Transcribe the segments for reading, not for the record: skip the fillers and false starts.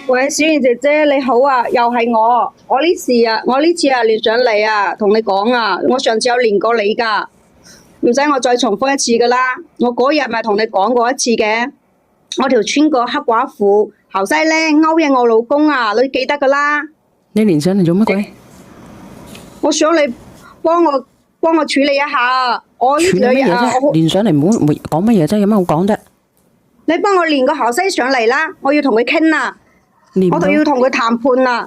喂，小燕姐姐你好啊，又係我。我呢次連上嚟啊，同你講啊，我上次有連過你噶，唔使我再重複一次噶啦。我嗰日咪同你講過一次嘅，我條村個黑寡婦後西咧勾引我老公啊，你記得噶啦。你連上嚟做乜鬼？我想你幫我處理一下，我呢處理兩日乜嘢啊，啫？連上嚟唔好講乜嘢啫？有乜好講啫？你幫我連個後西上嚟啦，我要同佢傾啦，連我就要同佢談判啦。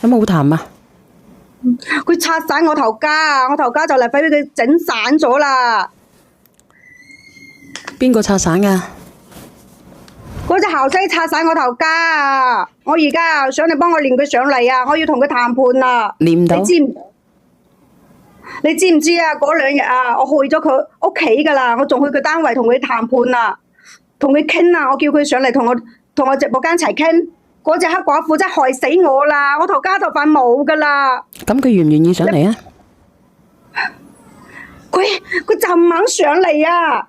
有乜好談啊？佢拆散我頭家啊！我頭家就嚟俾佢整散咗啦。邊個拆散噶？嗰隻後西拆散我頭家啊！我而家啊想你幫我連佢上嚟啊！我要同佢談判啊！連唔到？你知唔知啊？嗰兩日啊，我去咗佢屋企噶啦，我仲去佢單位同佢談判啊，同佢傾啊！我叫佢上嚟同我直播間一齊傾。嗰隻黑寡婦真係害死我啦！我頭家就快冇噶啦。咁佢願唔願意上嚟啊？佢就唔肯上嚟啊！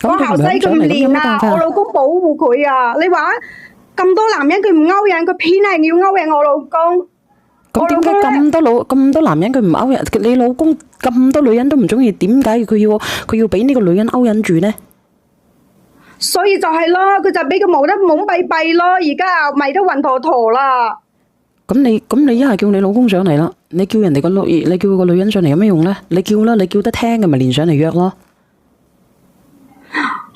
我後西佢唔練啊，我老公保護佢啊！你話咁多男人佢唔勾引，佢偏係要勾引我老公。咁點解咁多男人佢唔勾引？你老公咁多女人都唔中意，點解佢要俾呢個女人勾引住呢？所以就係咯，佢就俾佢冇得懵閉閉咯，而家迷得暈陀陀啦。咁你一係叫你老公上嚟啦，你叫個女人上嚟有咩用呢？你叫啦，你叫得聽嘅咪連上嚟約咯。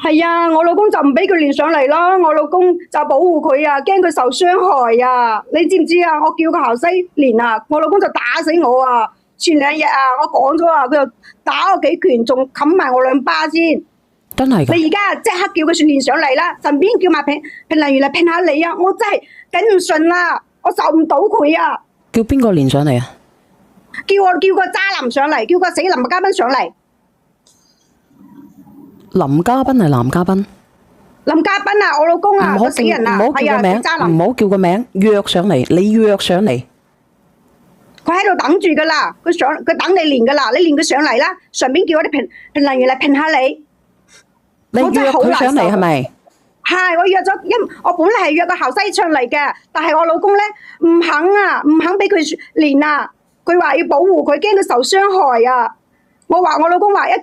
係啊，我老公就唔俾佢連上嚟咯，我老公就保護佢啊，驚佢受傷害啊。你知唔知啊？我叫個後西連啊，我老公就打死我啊！前兩日啊，我講咗啊，佢就打我幾拳，仲冚埋我兩巴先。真係㗎？你而家即刻叫佢連上嚟啦，順便叫埋評論員嚟評下你啊！我真係頂唔順啦，我受唔到佢啊！叫邊個連上嚟啊？叫個渣男上嚟，叫個死林嘉賓上嚟。林嘉賓係男嘉賓。林嘉賓啊，我老公啊，個死人啊，係啊，渣男。唔好叫個名，約上嚟，你約上嚟。佢喺度等住噶啦，佢等你連噶啦，你連佢上嚟啦，順便叫我啲評論員嚟評下你。你約佢上嚟係咪？係，我約咗我本嚟係約個後西上嚟嘅，但係我老公咧唔肯俾佢連啊，佢話要保護佢，驚佢受傷害啊。我老公話我一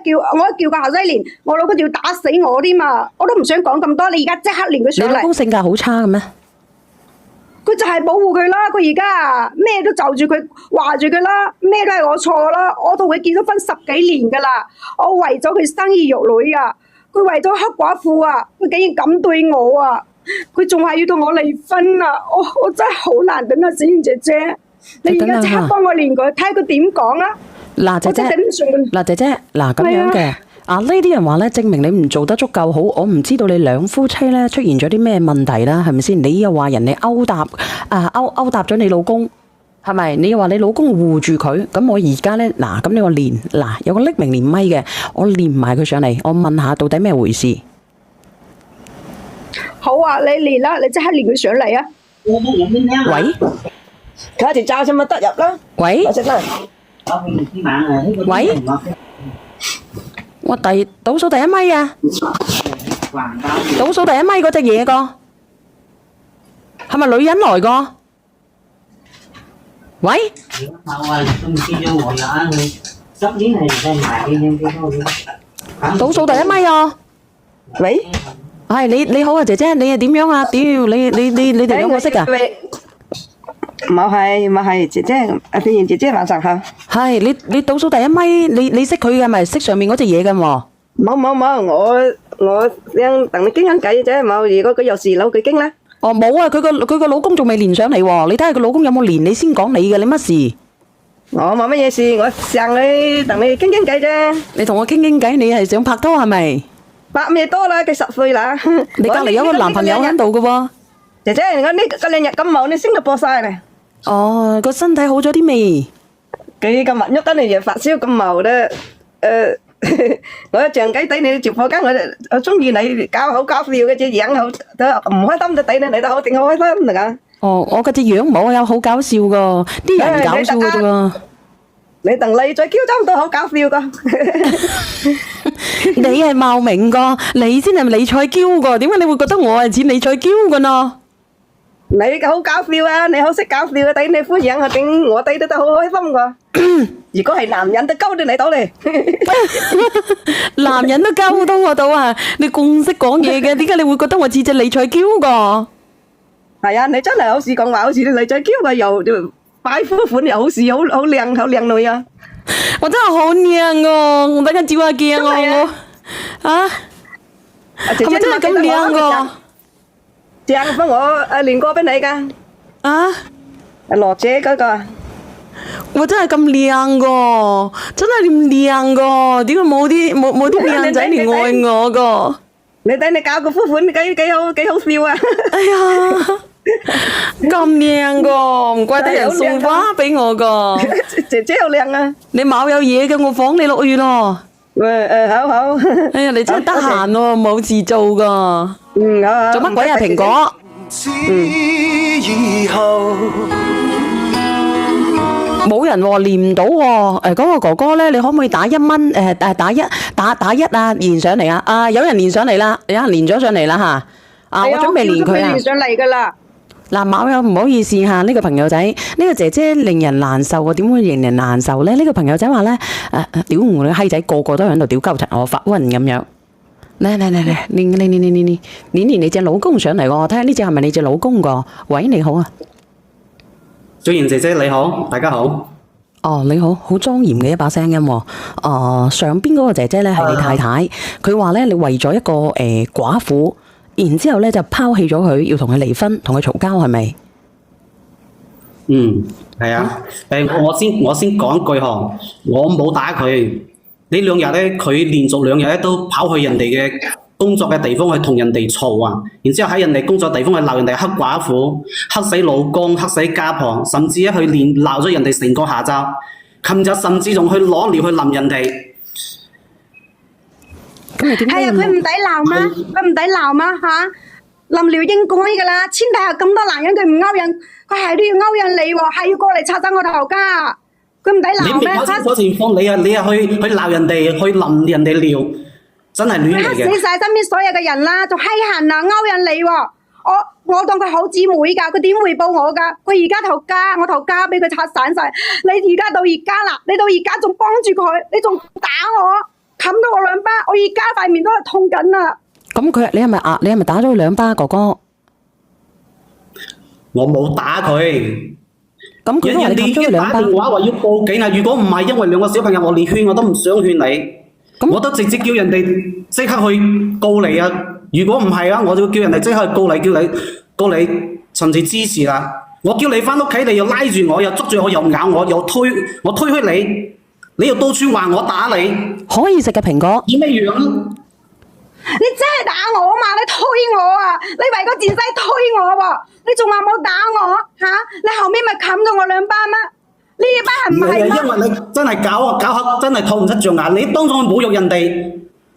叫個後西連，我老公就要打死我添嘛，我都唔想講咁多，你而家即刻連佢上嚟。你老公性格好差嘅咩？佢就係保護佢啦，佢而家咩都就住佢，話住佢啦，咩都係我錯啦，我同佢結咗婚10幾年噶啦，我為咗佢生兒育女啊。佢為咗黑寡婦啊，佢竟然咁對我啊！佢仲係要同我離婚啊！我真係好難頂啊，小燕姐姐，你而家即刻幫我連佢，睇下佢點講啊！嗱姐姐，嗱咁樣嘅啊，呢啲人話咧，證明你唔做得足夠好。我唔知道你兩夫妻咧出現咗啲咩問題啦，係咪先？你又話人哋勾搭咗你老公，係咪？你又話你老公護住佢，咁我而家咧嗱，咁你話連嗱有個匿名連咪嘅，我連埋佢上嚟，我問下到底咩回事？好啊，你連啦，你即刻連佢上嚟啊！喂，佢條罩先咪得入啦。喂，喂，我倒數第一咪啊！倒數第一咪嗰隻嘢個係咪女人來個？喂，倒數第一咪啊！喂，係你好啊，姐姐，你係點樣啊？屌你哋兩個識噶？冇係，姐姐，譬如姐姐晚上好。係你倒數第一咪，你識佢嘅咪識上面嗰隻嘢嘅喎？冇，我想同你傾緊偈啫，冇。如果佢有事攞佢傾啦。哦，冇啊！佢個老公仲未連上嚟喎，你睇下佢老公有冇連，你先講你嘅，你乜事？我冇乜嘢事，我想你同你傾傾偈啫。你同我傾傾偈，你係想拍拖係咪？拍咩多啦？佢10歲啦。你隔離有個男朋友喺度嘅喎。姐姐，我呢個2日感冒，你聲都播晒咧。哦，個身體好咗啲未？佢今日喐得你又發燒感冒咧，我一長雞睇你直播間，我中意你好搞笑嘅隻樣，好唔開心就睇你都好定好開心嚟噶。哦，我嗰隻樣冇有好搞笑噶，啲人搞笑嘅啫喎。你同你再嬌針都好搞笑噶。你係茂名個，你先係李彩嬌個，點解你會覺得我係似李彩嬌嘅呢？你好搞笑啊！你好識搞笑啊！睇你敷衍我頂，我睇得好開心噶。如果係男人都溝到你到嚟，男人都溝到我到啊！你咁識講嘢嘅，點解你會覺得我似隻李彩嬌個？係啊，你真係好似講話，好似啲女仔嬌啊，又擺夫款又好似好靚女啊！我真係好靚哦！我等陣照下鏡啊！我啊，係咪真係咁靚個？正幫我練歌俾你噶。啊，羅姐嗰個。我真係咁靚個，真係咁靚個，點解冇啲靚仔嚟愛我個？你睇你搞個夫款幾好笑啊！哎呀，咁靚個，唔怪得人送花俾我個。姐姐好靚啊！你冇有嘢嘅，我放你落去咯。好。哎呀，你真係得閒喎，冇事做噶。好。做乜鬼啊，蘋果？冇人喎，連唔到喎。嗰個哥哥咧，你可唔可以打1蚊？打一啊，連上嚟啊！有人連上嚟啦，有人連咗上嚟啦吓。我準備連佢啊。連上嚟噶啦。嗱，網友唔好意思吓，呢個朋友仔，呢個姐姐令人難受啊！點會令人難受咧？呢個朋友仔話咧，屌我啲閪仔個個都喺度屌鳩柒我發瘟咁樣。嚟，連你隻老公上嚟喎，我睇下呢隻係咪你隻老公個？喂，你好啊。祖賢姐姐你好，大家好。哦，你好，好莊嚴嘅一把聲音喎。上邊嗰個姐姐咧係你太太，佢話咧你為咗一個寡婦，然之後咧就拋棄咗佢，要同佢離婚，同佢嘈交，係咪？係啊。我先講句嗬，我冇打佢。呢兩日咧，佢連續2日咧都跑去人哋嘅工作嘅地方去同人哋嘈啊，然之後喺人哋工作地方去鬧人哋黑寡婦、黑死老公、黑死家婆，甚至去連鬧咗人哋成個下晝。琴日甚至仲去攞尿去淋人哋。係啊，佢唔抵鬧嗎？佢唔抵鬧嗎？嚇，淋尿應該㗎啦。天底下咁多男人，佢唔勾引，佢係都要勾引你喎，係要過嚟拆散我頭家。佢唔抵鬧咩？你未搞清楚情況，你去鬧人哋，去淋人哋尿，真係亂嚟嘅。佢黑死晒身邊所有嘅人啦，仲閪痕啊，勾引你喎！我當佢好姊妹㗎，佢點回報我㗎？佢而家我頭家俾佢拆散晒。你而家到而家啦，你到而家仲幫住佢，你仲打我，冚到我2巴，我而家塊面都係痛緊啊！咁你係咪打咗佢2巴，哥哥？我冇打佢。咁佢都話你冚咗佢2巴。打電話話要報警啊！如果唔係因為2個小朋友，我連勸我都唔想勸你。我都直接叫人哋即刻去告你啊！如果唔係啊，我就叫人哋即刻去告你，告你甚至支持啦。我叫你返屋企，你又拉住我，又捉住我，又咬我，又推開你，你又到處話我打你。可以食嘅蘋果。以咩樣？你真係打我嘛？你推我啊！你為個賤仔推我喎！你仲話冇打我嚇？你後面咪冚咗我2巴咩？呢班係唔係？因為你真係搞黑，真係吐唔出象牙。你當初侮辱人哋，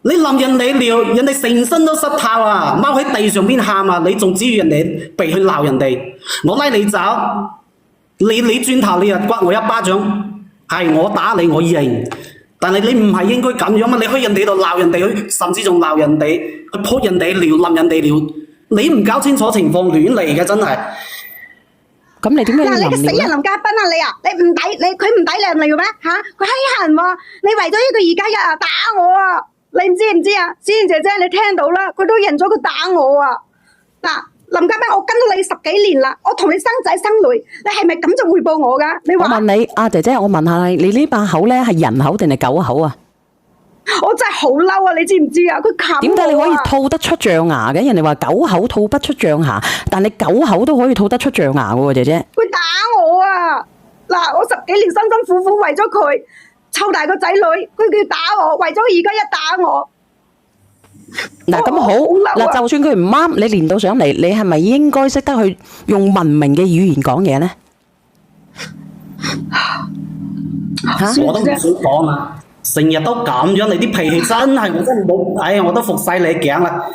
你淋人哋尿，人哋成身都濕透啊，踎喺地上邊喊啊！你仲指住人哋鼻去鬧人哋，我拉你走，你轉頭你又刮我1巴掌，係我打你我認。但係你唔係應該咁樣嘛？你去人哋度鬧人哋，甚至仲鬧人哋，去潑人哋尿，淋人哋尿，你唔搞清楚情況亂嚟嘅真係。咁你點解要淋尿？嗱，你個死人林家斌啊！佢唔抵你尿咩？嚇，佢閪痕喎！你為咗呢個而家日打我啊！你唔知啊？子賢姐姐你聽到啦，佢都認咗佢打我啊！嗱。林家斌，我跟咗你10幾年啦，我同你生仔生女，你係咪咁就回報我噶？你話我問你，姐姐，我問下你，你呢把口咧係人口定係狗口啊？我真係好嬲啊！你知唔知啊？佢冚我啊！點解你可以吐得出象牙嘅？人哋話狗口吐不出象牙，但你狗口都可以吐得出象牙嘅喎，姐姐。佢打我啊！嗱，我10幾年辛辛苦苦為咗佢湊大個仔女，佢叫打我，為咗而家一打我。嗱咁好，嗱就算佢唔啱，你連到上嚟，你係咪應該識得去用文明嘅語言講嘢呢？我都唔想講啊！成日都咁樣，你啲脾氣真係我真係冇，哎呀，我都服晒你頸啦！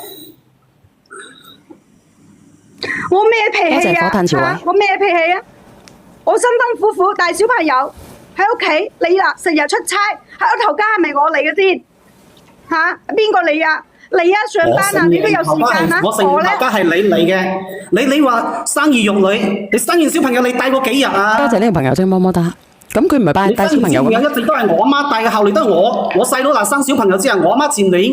我咩脾氣啊？我咩脾氣啊？我辛辛苦苦帶小朋友喺屋企，你成日出差喺我頭家係咪我嚟嘅先？嚇邊個嚟啊？你啊上班啊，你都有時間啊。我承認頭家係你嚟嘅，你話生兒育女，你生完小朋友你帶過幾日啊？多謝呢個朋友先麼麼噠。咁佢唔係帶小朋友嘅咩？一直都係我阿媽帶嘅，後嚟都係我細佬嗱生小朋友之後，我阿媽前年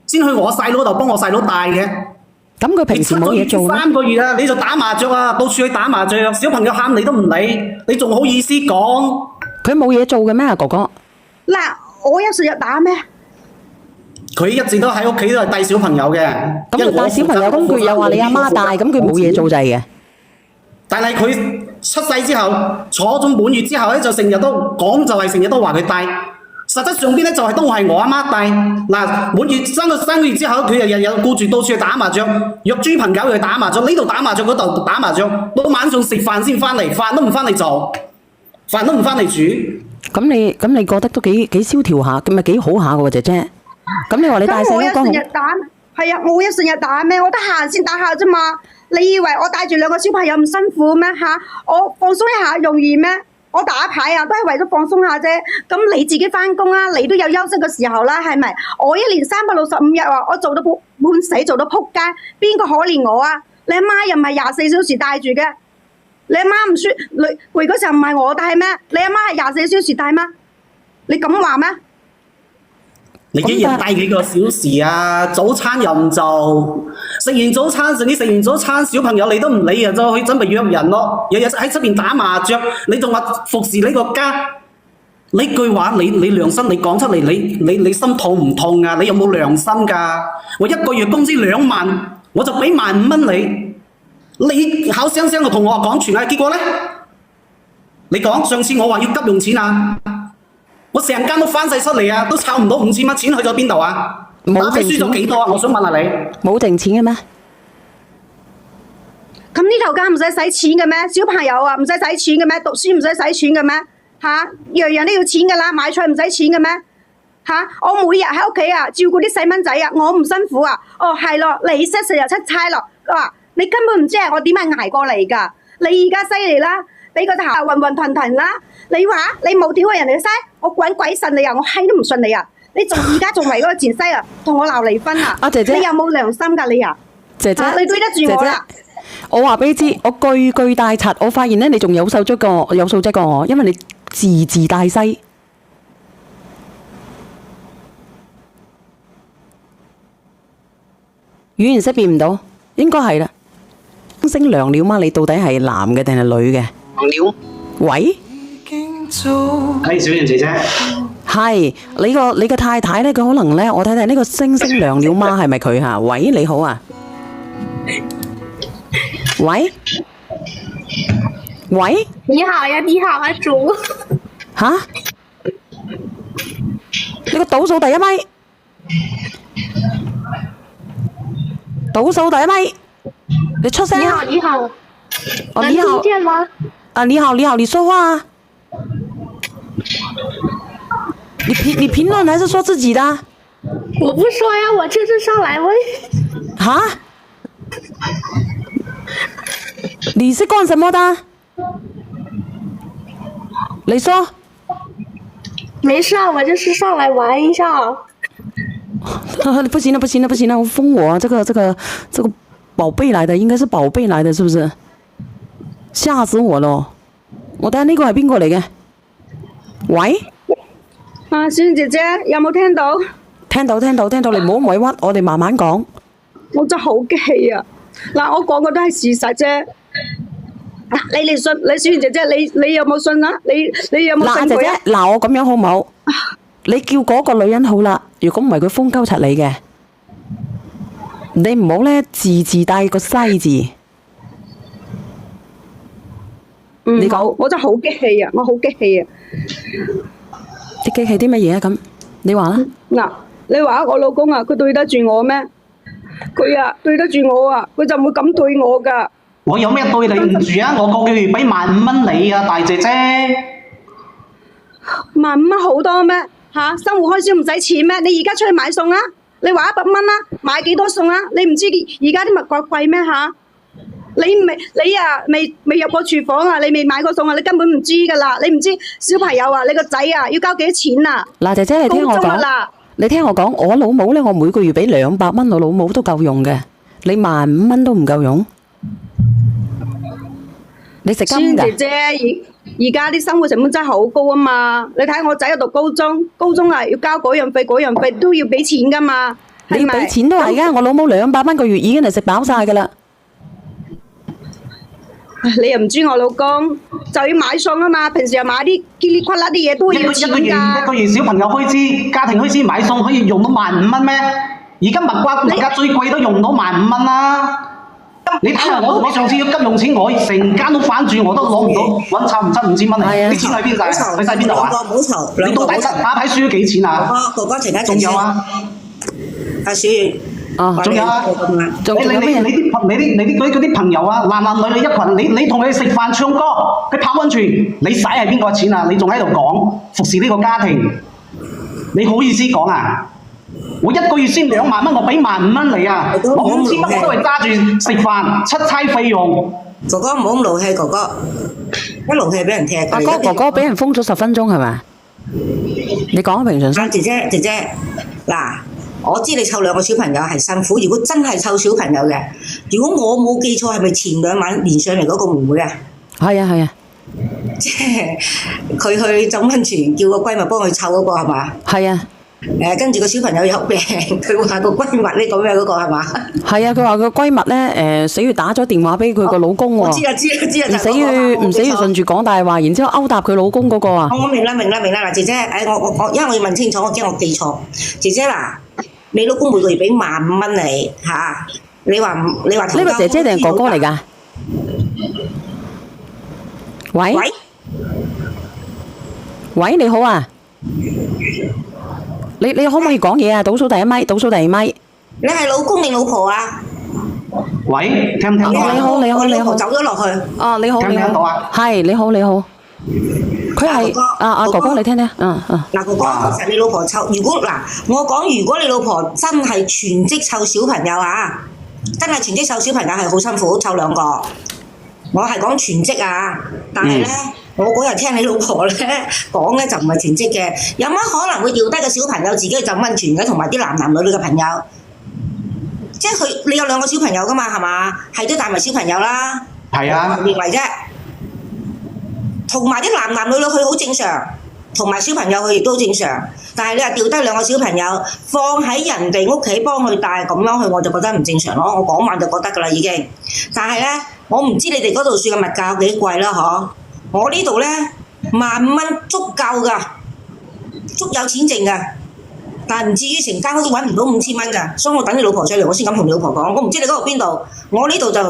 先去我細佬度幫我細佬帶嘅。咁佢平時冇嘢做咩？3個月啊，你就打麻雀啊，到處去打麻雀，小朋友喊你都唔理，你仲好意思講？佢冇嘢做嘅咩啊，哥哥？嗱，我有時日打咩？佢一直都喺屋企都係帶小朋友嘅。咁佢帶小朋友，咁佢又話你阿媽帶，咁佢冇嘢做就係嘅。但係佢出世之後，坐咗滿月之後咧，就成日都講，就係成日都話佢帶。實質上邊咧就係都係我阿媽帶。嗱，滿月生到3個月之後，佢就日日顧住到處去打麻雀，約豬朋狗友去打麻雀，呢度打麻雀，嗰度打麻雀，到晚上食飯先翻嚟，飯都唔翻嚟做，飯都唔翻嚟煮。咁你覺得都幾蕭條下，咁咪幾好下嘅喎，姐姐。咁你話你帶細佬我一成日打，係啊，我一成日打咩？我得閒先打下啫嘛。你以為我帶住2個小朋友唔辛苦咩嚇？我放鬆一下容易咩？我打牌啊，都係為咗放鬆下啫。咁你自己翻工啊，你都有休息嘅時候啦，係咪？我一年365日啊，我做到半死，做到撲街，邊個可憐我啊？你阿媽又唔係24小時帶住嘅，你阿媽唔舒攰嗰時候唔係我帶咩？你阿媽係24小時帶咩？你咁話咩？你一日帶幾個小時啊？早餐又唔做，食完早餐，小朋友你都唔理啊，就去準備約人咯。日日喺出邊打麻雀，你仲話服侍呢個家？呢句話你良心你講出嚟，你心痛唔痛啊？你有冇良心㗎？我一個月工資2萬，我就俾15000蚊你，你口聲聲就同我講全啊，結果呢？你講上次我話要急用錢啊！我成間屋翻晒出嚟啊，都湊唔到5000蚊，錢去咗邊度啊？打牌輸咗幾多啊？我想問下你。冇剩錢嘅咩？咁呢頭家唔使使錢嘅咩？小朋友啊，唔使使錢嘅咩？讀書唔使使錢嘅咩？嚇，樣樣都要錢㗎啦，買菜唔使錢嘅咩？嚇，我每日喺屋企啊，照顧啲細蚊仔啊，我唔辛苦啊？哦，係咯，你識食又出差咯。哇，你根本唔知係我點樣捱過嚟㗎。你而家犀利啦，俾個頭暈暈騰騰啦。你話你冇屌過人哋嘅西，我滾鬼信你啊！我閪都唔信你啊！你而家仲為嗰個前西啊，同我鬧離婚啊！姐姐，你有冇良心㗎你啊？姐姐，你對得住我啦！我話俾你知，我句大賊，我發現咧你仲有素質過我，因為你字帶西。語言識別唔到，應該係啦。星娘了嗎？你到底係男嘅定係女嘅？了。喂？係小妍姐姐。係你個太太咧，佢可能咧，我睇睇呢個星娘了嗎？係咪佢嚇？喂，你好啊。喂？喂？你好呀，你好啊，主。吓？你個倒數第一咪？倒數第一咪？你出聲。你好，你好。哦，你好。能聽見嗎？啊，你好，你說話啊。你評論還是說自己的？我不說呀，我這是上來問。哈？你是幹什麼的？你說。沒事啊，我就是上來玩一下。不行了，不行了，不行了！我封我這個寶貝來的，應該是寶貝來的，是不是？嚇死我咯！我睇下呢個係邊個嚟嘅？喂？啊，小燕姐姐有冇聽到？聽到，你唔好委屈，我哋慢慢講。我真係好激氣啊！嗱，我講嘅都係事實啫。嗱，你信，你小燕姐姐，你有冇信啊？你有冇信佢啊？姐姐，嗱，我咁樣好唔好？你叫嗰個女人好啦，如果唔係佢封鳩柒你嘅，你唔好咧字帶個西字。你講，我真係好激氣啊！我好激氣啊！啲機器啲乜嘢啊？咁你話啦？嗱，你話我老公啊，佢對得住我咩？佢啊對得住我啊，佢就唔會咁對我噶。我有咩對你唔住啊？我個月俾15000蚊你啊，大姐姐。15000蚊好多咩？嚇，生活開銷唔使錢咩？你而家出去買餸啊？你話100蚊啦，買幾多餸啊？你唔知而家啲物價貴咩嚇？你未入過廚房啊？你未買過餸啊？你根本唔知噶啦！你唔知小朋友啊，你個仔啊要交幾多錢啊？嗱，姐姐你聽我講，你聽我講，我老母咧，我每個月俾200蚊，我老母都夠用嘅。你15,000蚊都唔夠用？你食金㗎？孫姐姐，而家啲生活成本真係好高啊嘛！你睇我仔喺讀高中，高中啊要交嗰樣費嗰樣費都要俾錢噶嘛，係咪？你俾錢都係㗎，我老母200蚊個月已經係食飽晒㗎啦。你又唔知我老公就要買餸啊嘛，平時又買啲嘰哩呱啦啲嘢都要錢一個月㗎。小朋友開支、家庭開支買餸可以用到15,000蚊咩？而家物價最貴都用唔到15,000蚊啦。你睇下我上次要急用錢，我成間都反住，我都攞唔到，揾湊唔出5,000蚊嚟。啲錢喺邊晒？去晒邊度啊？唔好嘈，你到底打牌輸咗幾錢啊？哥哥停一停仲有啊？阿小月，仲有啊？仲有咩？你啲嗰啲朋友啊，男女一群，你同佢哋食飯唱歌，佢泡溫泉，你使係邊個錢啊？你仲喺度講服侍呢個家庭，你好意思講啊？我一個月先2萬蚊，我俾15,000蚊你啊！我5,000蚊我都係揸住食飯、出差費用。哥哥唔好咁勞氣，哥哥，一勞氣俾人踢。哥哥俾人封咗10分鐘係咪？你講平常心。姐姐，嗱，我知你湊2個小朋友係辛苦，如果真係湊小朋友嘅，如果我冇記錯，係咪前2晚連上嚟嗰個妹妹啊？係啊。即係佢去浸溫泉，叫個閨蜜幫佢湊嗰個係嘛？係啊。跟住個小朋友有病，佢話個閨蜜呢咁樣嗰個係嘛？係啊，佢話個閨蜜咧，死月打咗電話俾佢個老公喎。我知啊，唔死月順住講大話，然之後勾搭佢老公嗰個啊。我明啦，嗱，姐姐，我因為我要問清楚，我驚我記錯。姐姐嗱，你老公每個月俾15,000蚊你嚇，你話呢個姐姐定係哥哥嚟㗎？喂，你好啊！你可唔可以講嘢啊？倒數第1咪，倒數第2咪。你係老公定老婆啊？喂，聽唔聽到啊？你好。老婆走咗落去。哦，你好。聽唔聽到啊？係，你好。佢係哥哥，你聽聽。嗱，哥哥，其實你老婆湊，如果你老婆真係全職湊小朋友啊，真係全職湊小朋友係好辛苦，湊2個。我係講全職啊，但係咧。我嗰日聽你老婆咧講咧就唔係全職嘅，有乜可能會掉低個小朋友自己去浸溫泉嘅，同埋啲男女嘅朋友，即係你有2個小朋友噶嘛，係嘛？係都帶埋小朋友啦。係啊。認為啫，同埋啲男女去好正常，同埋小朋友去亦都正常。但係你話掉低2個小朋友放喺人哋屋企幫佢帶咁樣去，我就覺得唔正常咯。我講晚就覺得噶啦已經。但係咧，我唔知你哋嗰度算嘅物價有幾貴啦，嗬？我呢度咧15,000蚊足夠㗎，足有錢剩㗎，但係唔至於成間屋都揾唔到5,000蚊㗎，所以我等你老婆上嚟，我先敢同你老婆講。我唔知你嗰度邊度，我呢度就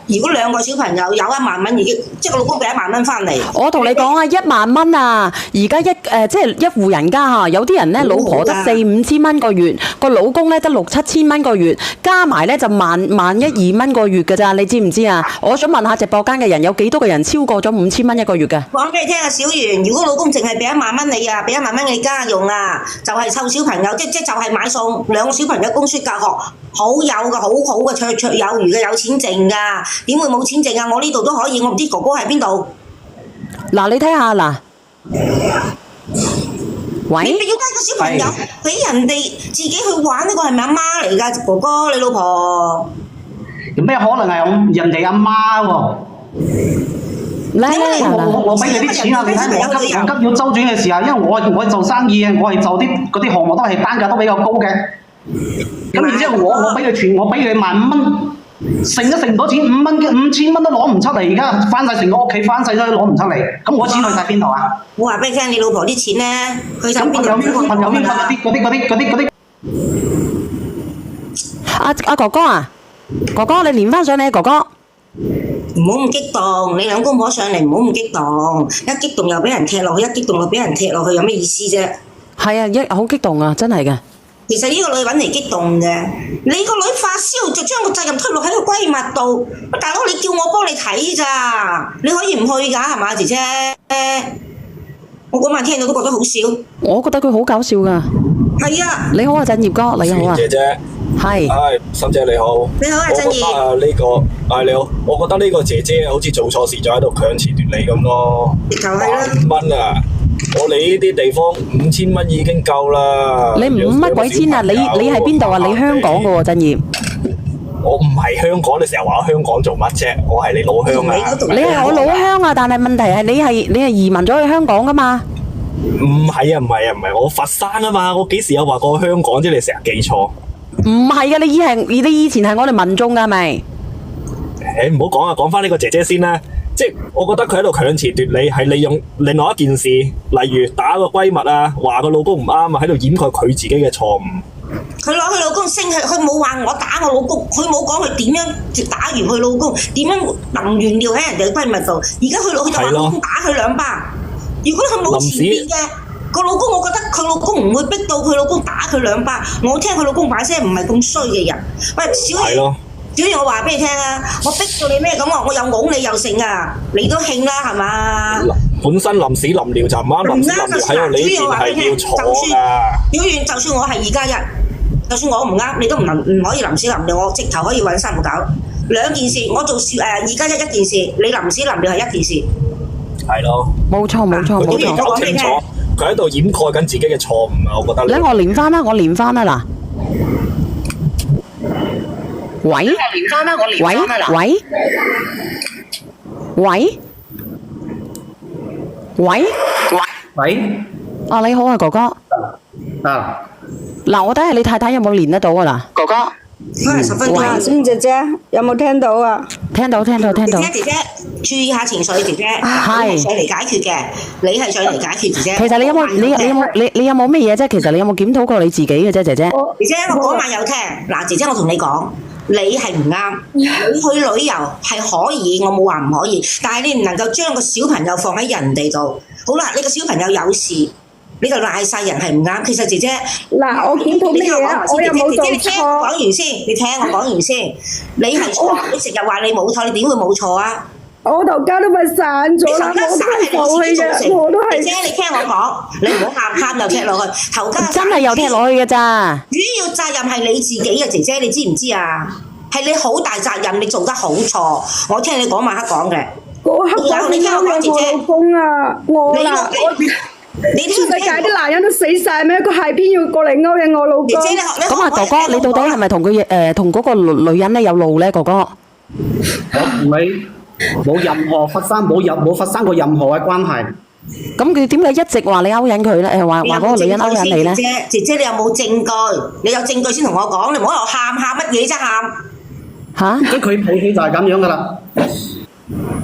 如果2個小朋友有1萬蚊已經，即係個老公俾1萬蚊翻嚟。我同你講啊，1萬蚊啊，而家即係一戶人家嚇，有啲人咧老婆得4,000-5,000蚊個月，個老公咧得6,000-7,000蚊個月，加埋咧就1,200,000個月㗎咋，你知唔知啊？我想問下直播間嘅人有幾多個人超過咗5,000蚊一個月嘅？講俾你聽啊，小圓，如果老公淨係俾1萬蚊你啊，俾1萬蚊你家用啊，就係湊小朋友，即就係買餸，2個小朋友供書教學，好有㗎，好好嘅，綽綽有餘嘅，有錢剩㗎，點會冇錢剩啊？我呢度都可以，我唔知哥哥喺邊度。嗱，你睇下嗱，喂，你要帶個小朋友俾人哋自己去玩，呢個係咪阿媽嚟㗎？哥哥，你老婆有咩可能係人哋阿媽喎？我俾你啲錢啊！你睇我急要周轉嘅時候，因為我做生意嘅，我係做嗰啲項目都係單價都比較高嘅。咁然之後我俾佢15,000蚊。剩都剩唔到錢，5,000蚊都攞唔出嚟，而家翻晒成個屋企，翻晒都攞唔出嚟，咁我錢去晒邊度啊？我話俾你聽，你老婆啲錢咧，去晒邊度？朋友圈嗰啲。阿哥哥啊，哥哥你連翻上嚟，哥哥。唔好咁激動，你2公婆上嚟唔好咁激動，一激動又俾人踢落去，一激動又俾人踢落去，有咩意思啫？係啊，好激動啊，真係嘅。其實呢個女揾嚟激動嘅，你個女發燒就將個責任推落喺個閨蜜度。大佬，你叫我幫你睇咋？你可以唔去㗎係嘛，姐姐？我嗰晚聽到都覺得好笑。我覺得佢好搞笑㗎。係啊。你好啊，振業哥，你好啊。姐姐。係。係，心姐你好。你好啊，振業。我覺得你好，我覺得呢個姐姐好似做錯事就喺度強詞奪理咁咯。直頭係啦。15,000啊！我嚟呢啲地方5000蚊已經夠啦。你唔乜鬼千啊？你係邊度啊？你香港嘅喎，振業。我唔係香港，你成日話我香港做乜啫？我係你老鄉啊！你係我老鄉啊，但係問題係你係移民咗去香港噶嘛？唔係啊，我佛山啊嘛，我幾時有話過香港啫？你成日記錯。唔係嘅，你以前係我哋民眾㗎，係咪？唔好講啊，講翻呢個姐姐先啦。即係我覺得佢喺度強詞奪理，係利用另外一件事，例如打個閨蜜啊，話個老公唔啱啊，喺度掩蓋佢自己嘅錯誤。佢攞佢老公升佢冇話我打我老公，佢冇講佢點樣打完佢老公，點樣淋完尿喺人哋嘅閨蜜度。而家佢就話老公打佢2巴。如果佢冇前面嘅個老公，我覺得佢老公唔會逼到佢老公打佢2巴。我聽佢老公把聲唔係咁衰嘅人。喂，小儀，我話俾你聽啊，我逼到你咩咁啊？我又拱你又剩啊，你都興啦係嘛？本身臨屎臨尿就唔啱，臨屎臨尿喺度你呢邊係要坐啊！小儀，就算我係2+1，就算我唔啱，你都唔可以臨屎臨尿，我直頭可以揾3個搞。2件事，我做2+1一件事，你臨屎臨尿係1件事。係咯，冇錯。講清楚，佢喺度掩蓋緊自己嘅錯誤啊！我覺得。我連翻啦嗱。喂。啊，你好啊，哥哥。啊。嗱，我睇下你太太有冇連得到啊嗱，哥哥。10分鐘。孫姐姐有冇聽到啊？聽到。姐姐，注意下情緒，姐姐。係上嚟解決嘅，你係上嚟解決，姐姐。其實你有冇咩嘢啫？其實你有冇檢討過你自己嘅啫，姐姐？姐姐，我嗰晚有聽。嗱，姐姐，我同你講，你係唔啱。你去旅遊係可以，我冇話唔可以，但係你唔能夠將個小朋友放喺人哋度。好啦，你個小朋友有事，你就賴晒人係唔啱。其實姐姐，嗱，我檢討咩啊？我又冇做錯。講完先，你聽我講完先。你係錯，你成日話你冇錯，你點會冇錯啊？我頭家都咪散咗啦，我都係嘅，我都係。姐姐，你聽我講，你唔好喊又踢落去，頭家真係又踢落去嘅咋？主要責任係你自己啊，姐姐，你知唔知啊？係你好大責任，你做得好錯。我聽你嗰晚黑講嘅。嗰刻我你聽我講，姐姐。我老公啊，你全世界啲男人都死晒咩？佢係邊要過嚟勾引我老公？咁啊，哥哥，你到底係咪同佢同嗰個女人咧有路咧？哥哥，我同你冇任何冇發生過任何嘅關係。咁佢點解一直話你勾引佢咧？話嗰個女人勾引你咧？姐姐，你有冇證據？你有證據先同我講，你唔好喺度喊乜嘢啫喊。嚇！即係佢脾氣就係咁樣噶啦。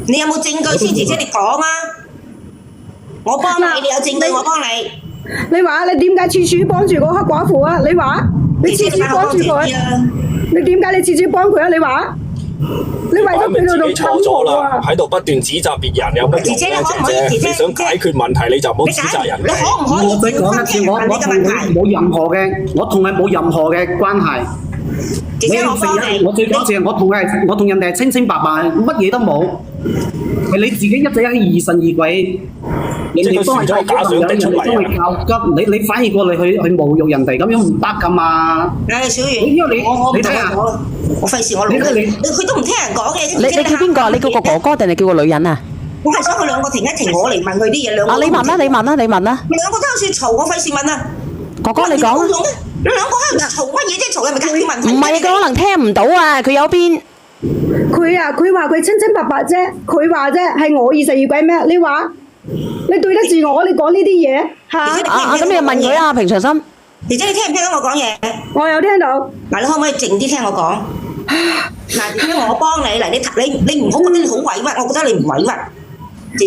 你有冇證據先？姐姐，你講啊！我幫你，你有證據我幫你。你話你點解處處幫住個黑寡婦啊？你話你次次幫住佢，你點解你次次幫佢啊？你話你為咗佢喺度錯咗啦，喺度不斷指責別人，有乜用咧？姐姐，你想解決問題你就唔好指責人。你可唔可以再講一次，我同佢冇任何嘅，我同佢冇任何嘅關係。姐姐，我幫你。我最多謝我同人哋係清清白白，乜嘢都冇。係你自己一直喺疑神疑鬼，人哋幫你睇假相，人哋幫你教急，你反而過嚟去侮辱人哋，咁樣唔得噶嘛。小圓，你睇下，我費事我老公，佢都唔聽人講嘅。你叫邊個啊？你叫個哥哥定係叫個女人啊？我係想佢兩個停一停，我嚟問佢啲嘢。你問啦，你問啦。兩個都喺度嘈，我費事問啊。哥哥，你講啊。你兩個喺度嘈乜嘢啫？嘈係咪解決問題？唔係，佢可能聽唔到啊！佢有邊？佢話佢清清白白啫，佢話啫，係我疑神疑鬼咩？你話你對得住我？你講呢啲嘢嚇？咁你又問佢啊？平常心。姐姐，你聽唔聽到我講嘢？我有聽到。嗱，你可唔可以靜啲聽我講？嗱，姐姐，我幫你嚟，你唔好覺得你好委屈，我覺得你唔委屈。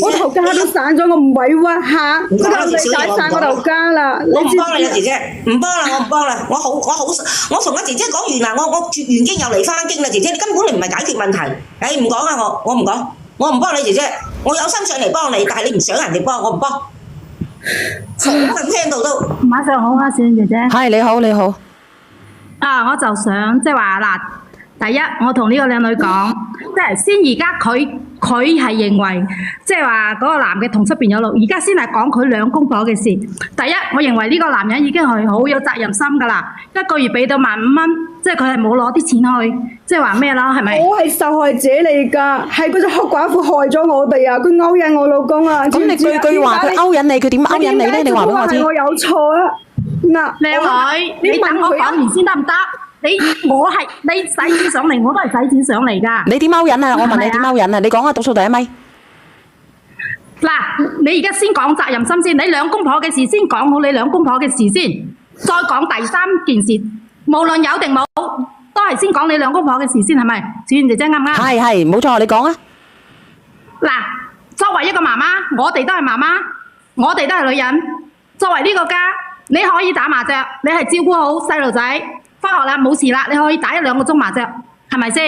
我頭家都散咗，我唔委屈嚇。佢頭你解散我頭家啦。我唔幫你啦，姐姐，唔幫啦，我唔幫啦。我同阿姐姐講完啦，我絕完經又嚟翻經啦，姐姐，你根本你唔係解決問題。唔講啊，我唔講，我唔幫你，姐姐，我有心上嚟幫你，但係你唔想人哋幫，我唔幫。好聽到都。晚上好啊，小姐姐。係你好，你好。啊，我就想即係話嗱，第一，我同呢個靚女講，即係先而家佢佢係認為即係話嗰個男嘅同出邊有路，而家先係講佢兩公婆嘅事。第一，我認為呢個男人已經係好有責任心㗎啦，一個月俾到15,000蚊，即係佢係冇攞啲錢去，即係話咩啦？係咪？我係受害者嚟㗎，係嗰隻黑寡婦害咗我哋啊！佢勾引我老公啊！咁你句句話佢勾引你，佢點勾引你咧？你話俾我知。我有錯啊！嗱，靚女，你等我講完先得唔得？你使錢上嚟，我都係使錢上嚟㗎。你點勾引啊？我問你點勾引啊？你講啊，倒數第一咪。嗱，你而家先講責任心先，你兩公婆嘅事先講好，你兩公婆嘅事先，再講第三件事，無論有定冇，都係先講你兩公婆嘅事先，係咪？小燕姐姐啱唔啱？係，冇錯，你講啊。嗱，作為一個媽媽，我哋都係媽媽，我哋都係女人。作為呢個家，你可以打麻雀，你係照顧好細路仔。翻學啦，冇事啦，你可以打1-2個鐘麻將，係咪先？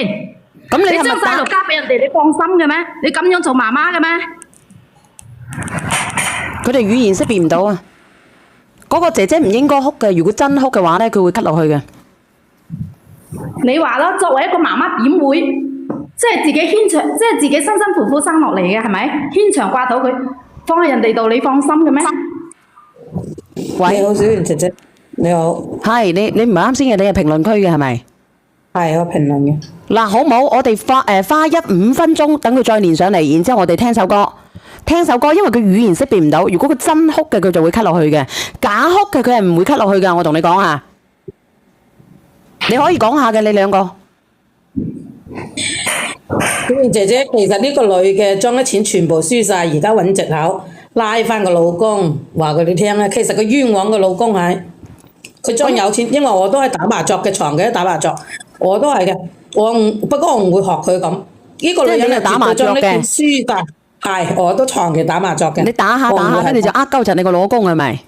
咁你將細路交俾人哋，你放心嘅咩？你咁樣做媽媽嘅咩？佢哋語言識別唔到啊！嗰個姐姐唔應該哭嘅，如果真哭嘅話咧，佢會咳落去嘅。你話啦，作為一個媽媽點會即係自己牽長，即係自己辛辛苦苦生落嚟嘅，係咪？牽腸掛肚佢放喺人哋度，你放心嘅咩？喂，你好，小袁姐姐。你好，係你唔係啱先嘅，你係評論區嘅係咪？係我評論嘅。嗱，好冇？我哋花5分鐘等佢再連上嚟，然之後我哋聽首歌。聽首歌，因為佢語言識別唔到。如果佢真哭嘅，佢就會咳落去嘅；假哭嘅，佢係唔會咳落去㗎。我同你講啊，你可以講下嘅，你兩個。小袁姐姐，其實呢個女嘅將啲錢全部輸晒，而家揾藉口拉翻個老公，話佢哋聽咧。其實佢冤枉個老公係。佢將有錢，因為我都係打麻雀嘅，長期都打麻雀，我都係嘅。不過我唔會學佢咁。呢個女人係打麻雀嘅，輸㗎。係，我都長期打麻雀嘅。你打下，跟住就鳩窒你個老公係咪？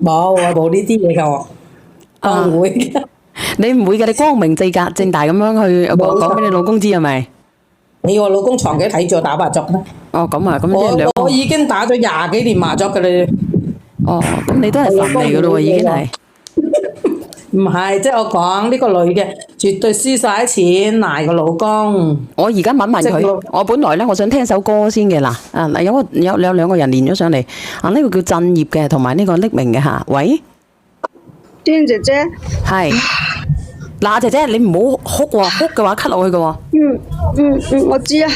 冇啊，冇呢啲嘢㗎我。我唔會。你唔會嘅，你光明正大咁樣去講俾你老公知係咪？你我老公長期睇住我打麻雀咩？哦，咁啊，咁即係兩個。我已經打咗20幾年麻雀㗎啦。哦，咁你都係神嚟㗎咯喎，已經係。唔係，即係我講呢個女嘅絕對輸晒啲錢，賴個老公。我而家問佢，我本來咧我想聽首歌先嘅嗱，有兩個人連咗上嚟，啊呢個叫振業嘅，同埋呢個匿名嘅嚇。喂，娟姐姐，係。嗱，姐姐你唔好哭喎，哭嘅話咳落去嘅喎。我知啊。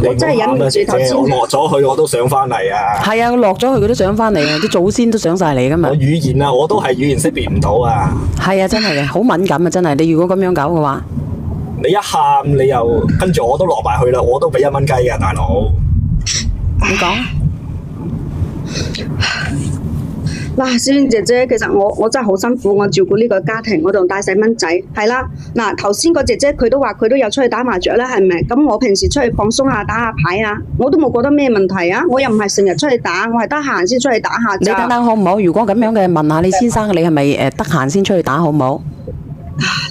我真係忍唔住頭先。我落咗去我都想翻嚟啊！係啊，我落咗去佢都想翻嚟啊！啲祖先都想晒嚟噶嘛。我語言啊，我都係語言識別唔到啊！係啊，真係嘅，好敏感啊！真係，你如果咁樣搞嘅話，你一喊你又跟住我都落埋去啦，我都俾1蚊雞嘅大佬。你講。嗱，小燕姐姐，其實我真係好辛苦，我照顧呢個家庭，我仲帶細蚊仔，係啦。嗱，頭先個姐姐佢都話佢都有出去打麻雀啦，係咪？咁我平時出去放鬆下，打下牌啊，我都冇覺得咩問題啊。我又唔係成日出去打，我係得閒先出去打下。你等等好唔好？如果咁樣嘅，問下你先生，你係咪得閒先出去打好唔好？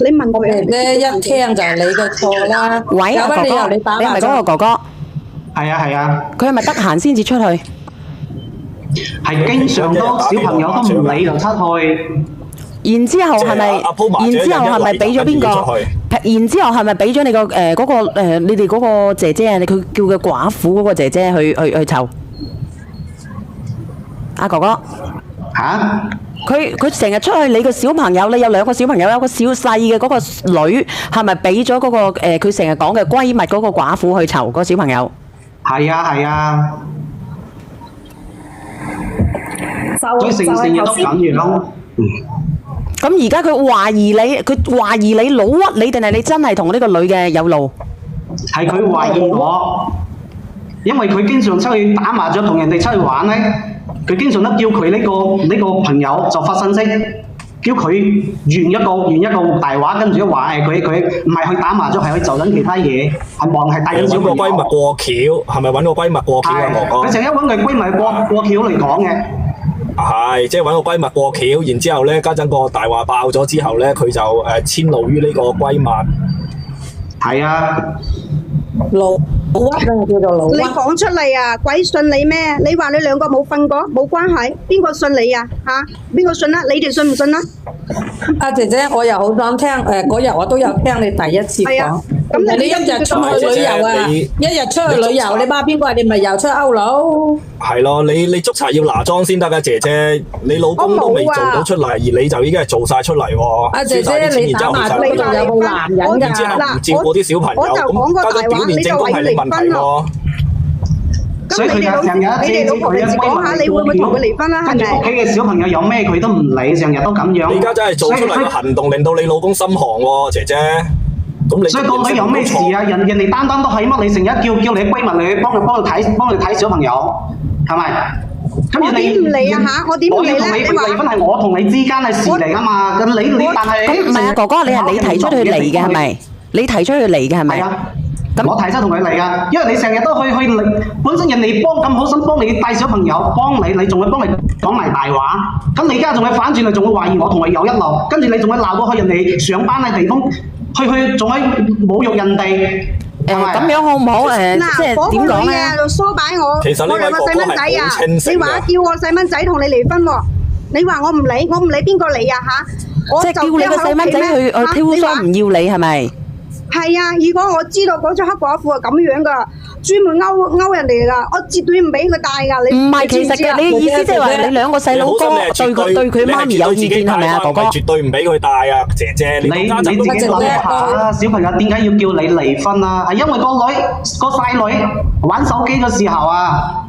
你問佢咧，一聽就係你嘅錯啦。喂，哥哥，你係咪嗰個哥哥？係啊係啊。佢係咪得閒先至出去？係經常都小朋友都唔理就出去。然之後係咪俾咗邊個？然之後係咪俾咗你個嗰個你哋嗰個姐姐啊？佢叫嘅寡婦嗰個姐姐去湊？阿哥哥嚇？佢成日出去，你個小朋友，你有2個小朋友，有個小細嘅嗰個女，係咪俾咗嗰個佢成日講嘅閨蜜嗰個寡婦去湊個小朋友？係啊係啊。佢成日都咁樣。咁而家佢懷疑你老屈你，定係你真係同呢個女嘅有路？係佢懷疑我，因為佢經常出去打麻雀同人哋出去玩咧，佢經常都叫佢呢個朋友就發信息，叫佢圓一個大話，跟住話佢唔係去打麻雀，係去做緊其他嘢，係帶緊小朋友。揾個閨蜜過橋，係咪揾個閨蜜過橋啊？哥哥，佢成日揾佢閨蜜過橋嚟講嘅。係，即係揾個閨蜜過橋，然之後咧，家陣個大話爆咗之後咧，佢就遷怒於呢個閨蜜。係啊，老屈啊，叫做老屈。你講出嚟啊，鬼信你咩？你話你2個冇瞓過，冇關係，邊個信你啊？嚇，邊個信啊？你哋信唔信啊？阿姐姐，我又好想聽嗰日我都有聽你第一次講，咁你一日出去旅遊啊，一日出去旅遊，你怕邊個？你咪又出歐佬？係咯，你捉賊要拿裝先得噶，姐姐，你老公都未做到出嚟，而你就已經係做晒出嚟喎。阿姐姐，你打麻雀仲有冇男人㗎？然之後唔照顧啲小朋友，咁交咗表面證供係你問題喎。所以佢成日你哋老婆你講下，你會唔會同佢離婚啦？係咪？屋企嘅小朋友有咩佢都唔理，成日都咁樣。你而家真係做出嚟個行動，令到你老公心寒喎，姐姐。咁你所以個女有咩事啊？人哋單單都係乜？你成日叫你閨蜜你幫佢睇小朋友，係咪？咁我點唔理啊嚇？我點唔理咧？你話離婚係我同你之間嘅事嚟㗎嘛？咁你但係咁唔係啊，哥哥，你係你提出佢嚟嘅係咪？你提出佢嚟嘅係咪？係啊。我提出同佢嚟㗎，因為你成日都去本身人哋咁好心幫你帶小朋友，幫你仲會幫你講埋大話，咁你而家仲會反轉，你仲會懷疑我同佢有一路，跟住你仲會鬧到去人哋上班嘅地方，去仲會侮辱人哋。咁樣好唔好？即係點講咧？梳擺我，其實呢位哥哥係好清醒嘅。你話叫我細蚊仔同你離婚喎？你話我唔理邊個理啊嚇？即係叫你個細蚊仔去挑唆唔要你係咪？係啊！如果我知道嗰隻黑寡婦係咁樣噶，專門勾人哋噶，我絕對唔俾佢帶噶。你唔係，其實嘅你嘅意思即係話你兩個細佬哥對佢媽咪有意見係咪啊，哥哥？絕對唔俾佢帶啊，姐姐，你自己諗下，小朋友點解要叫你離婚啊？係因為個細女玩手機嘅時候啊，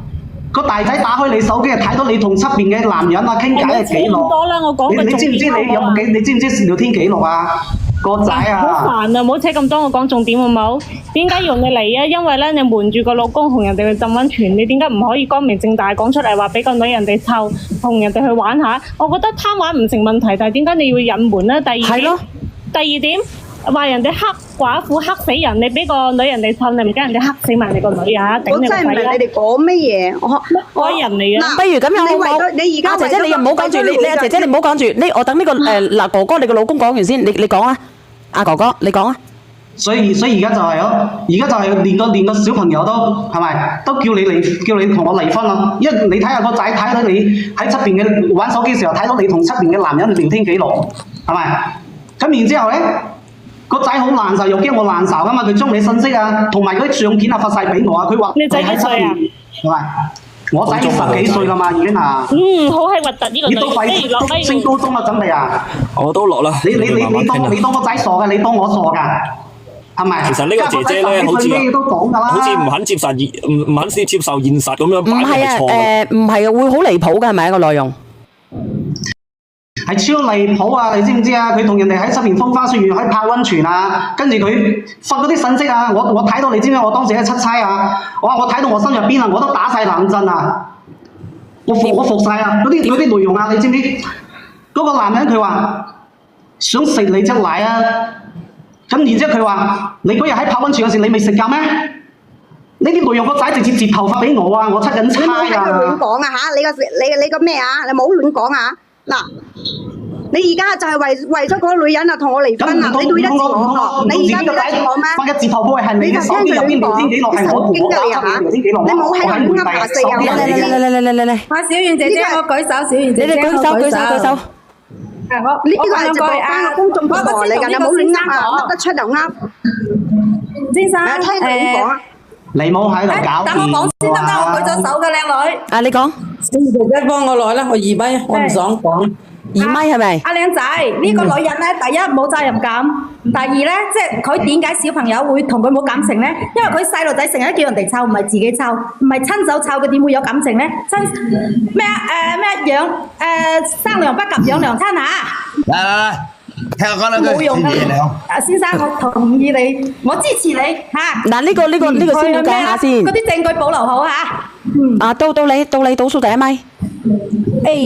個大仔打開你手機，睇到你同側邊嘅男人啊傾偈嘅記錄。你知唔知你有冇你知唔知聊天記錄啊？個仔啊！好煩啊！唔好扯咁多，我講重點好唔好？點解要你嚟啊？因為咧，你瞞住個老公同人哋去浸溫泉，你點解唔可以光明正大講出嚟話俾個女人哋湊，同人哋去玩下？我覺得貪玩唔成問題，但係點解你要隱瞞咧？第二點話人哋黑寡婦黑死人，你俾個女人哋湊，你唔驚人哋黑死埋你個女啊？我真係唔明你哋講乜嘢，我人嚟嘅。不如咁樣好唔好？你而家姐姐你又唔好講住，你阿姐姐你唔好講住，我等呢個嗱哥哥你個老公講完先，你講啊，阿哥哥你講啊。所以而家就係咯，而家就係連個小朋友都係咪都叫你同我離婚咯？因為你睇下個仔睇到你喺側邊嘅玩手機嘅時候睇到你同側邊嘅男人聊天記錄，係咪？咁然之後咧，個仔好難受，又驚我難受噶嘛，佢將你信息啊同埋嗰啲相片啊發晒俾我啊，佢話你仔幾歲啊？係咪？我仔10幾歲啦嘛，已經啊。好係核突呢個女，不如升高中啦，準備啊！我都落啦。你當個仔傻㗎，你當我傻㗎，係咪？其實呢個姐姐咧，好似唔肯接受現實咁樣擺係錯。唔係啊，會好離譜㗎，係咪一個內容？係超離譜啊！你知唔知啊？佢同人哋喺出邊風花雪月喺泡溫泉啊，跟住佢發嗰啲信息啊，我睇到你知唔知？我當時喺出差啊，我睇到我心入邊啊，我都打晒冷震啊！我服晒啊！嗰啲內容啊，你知唔知？嗰個男人佢話想食你隻奶啊！咁然之後佢話你嗰日喺泡溫泉嗰時你未食夠咩？呢啲內容個仔直接截頭髮俾我啊！我出緊差啊！你冇喺度亂講啊嚇！你個咩啊？你冇亂講啊！嗱，你而家就係為咗嗰個女人啊同我離婚啊！你對得住我？你而家對得住我咩？發嘅截頭波係你嘅手機入邊聊天記錄，係我同我打嘅聊天記錄。你冇喺度亂噏廿四啊！嚟！阿小圓姐姐，我舉手，小圓姐姐，你哋舉手。呢個係直播間嘅公眾平台嚟㗎，你冇亂噏啊！噏得出就噏。先生，聽你講啊！你冇喺度搞。等我講先得啦，我舉咗手嘅靚女。啊，你講。小圓姐姐幫我來啦，我2米，我唔想講。2米係咪？阿靚仔，呢個女人咧，第一冇責任感，第二咧，即係佢點解小朋友會同佢冇感情咧？因為佢細路仔成日叫人哋湊，唔係自己湊，唔係親手湊，佢點會有感情咧？生娘不及養娘親嚇。嚟，聽我講兩句。冇用啊！先生，我同意你，我支持你嚇。嗱，呢個先要講下先。嗰啲證據保留好嚇。啊，到你倒數第1米。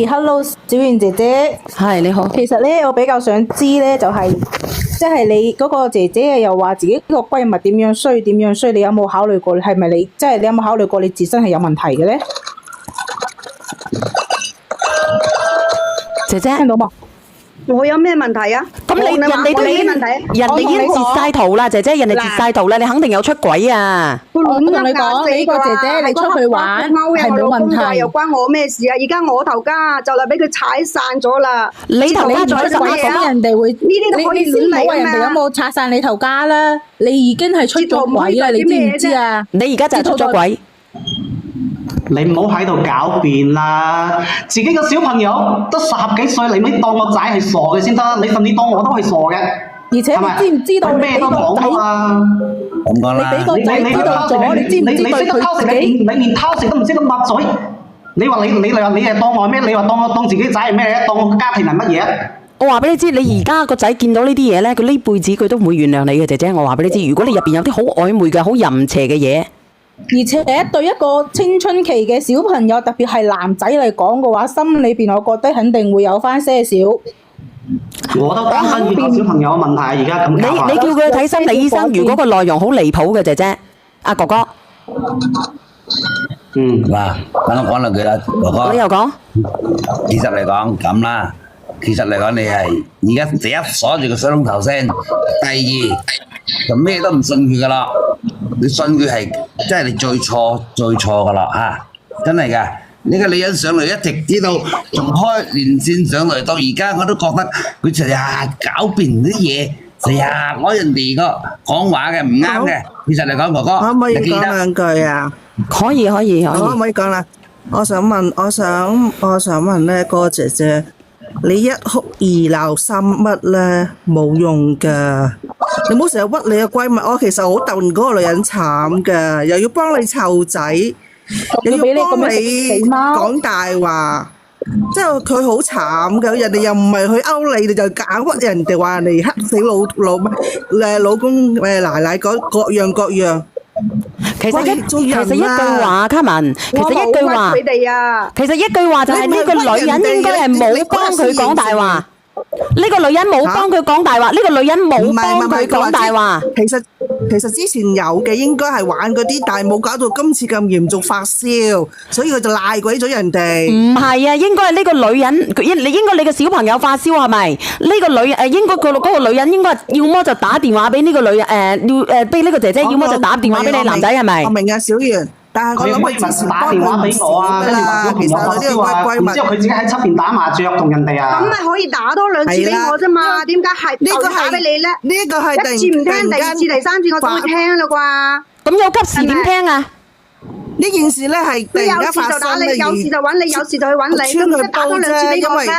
Hello， 小圓姐姐。係你好。其實咧，我比較想知咧，就係即係你嗰個姐姐又話自己個閨蜜點樣衰，你有冇考慮過？係咪你即係你有冇考慮過你自身係有問題嘅咧？姐姐聽到嘛？我有咩問題啊？咁你人哋都已經截晒圖啦，姐姐，人哋截晒圖啦，你肯定有出軌啊！我同你講，你呢個姐姐你出去玩係冇問題，又關我咩事啊？而家我頭家就嚟俾佢踩散咗啦！你頭家踩散咁人哋會呢啲都可以亂嚟啊！人哋有冇拆散你頭家啦？你已經係出咗軌啦，你知唔知啊？你而家就係出咗軌。你唔好喺度狡辯啦！自己個小朋友得10幾歲，你咪當個仔係傻嘅先得，你甚至當我都係傻嘅。而且你知唔知道你俾個仔咁講啦，你俾個仔知道咗，你知唔知對佢自己？你連偷食都唔識得抹嘴，你話你係當我咩？你話當自己仔係咩咧？當我家庭係乜嘢？我話俾你知，你而家個仔見到呢啲嘢咧，佢呢輩子佢都唔會原諒你嘅，姐姐。我話俾你知，如果你入邊有啲好曖昧嘅、好淫邪嘅嘢。而且對一個青春期嘅小朋友，特別係男仔嚟講嘅話，心裏邊我覺得肯定會有翻些少。我都擔心呢個小朋友嘅問題，而家咁搞法。你叫佢去睇心理醫生，如果個內容好離譜嘅，姐姐，阿哥哥。嗱，等我講兩句啦，哥哥。你又講？其實嚟講咁啦，其實嚟講你係而家第一鎖住個水龍頭先，第二就咩都唔信佢噶啦。你信佢係，真係你最錯噶啦嚇，真係噶！呢個女人上嚟一直知道，從開連線上嚟到而家，我都覺得佢成日狡辯啲嘢，成日攞人哋個講話嘅唔啱嘅。其實嚟講，哥哥，可唔可以你記得講兩句啊？可以。可唔可以講啦？我想問咧，個姐姐，你一哭二鬧三乜咧冇用噶，你唔好成日屈你個閨蜜。我其實好戥嗰個女人慘噶，又要幫你湊仔，又要幫你講大話，即係佢好慘噶。人哋又唔係去勾你，你就夾屈人哋話人哋黑死老公奶奶各樣。其實一句話，卡文，其實一句話，其實一句話就係呢個女人應該係冇幫佢講大話。呢個女人冇幫佢講大話，呢個女人冇幫佢講大話。其實之前有嘅應該係玩嗰啲，但係冇搞到今次咁嚴重發燒，所以佢就賴鬼咗人哋。唔係啊，應該係呢個女人，應該你個小朋友發燒係咪？呢個女應該嗰個女人應該要麼就打電話俾呢個女俾呢個姐姐，要麼就打電話俾你男仔係咪？我明啊，小圓。但係我諗佢之前打電話俾我啊，跟住話小朋友發燒啊，然之後佢自己喺出邊打麻雀同人哋啊。咁咪可以打多兩次俾我啫嘛？點解係頭打俾你咧？呢個係一次唔聽，第二次、第三次我都會聽啦啩。咁有急事點聽啊？呢件事咧係突然間發生嘅，有事就揾你，有事就去揾你，咁打多兩次俾我啫。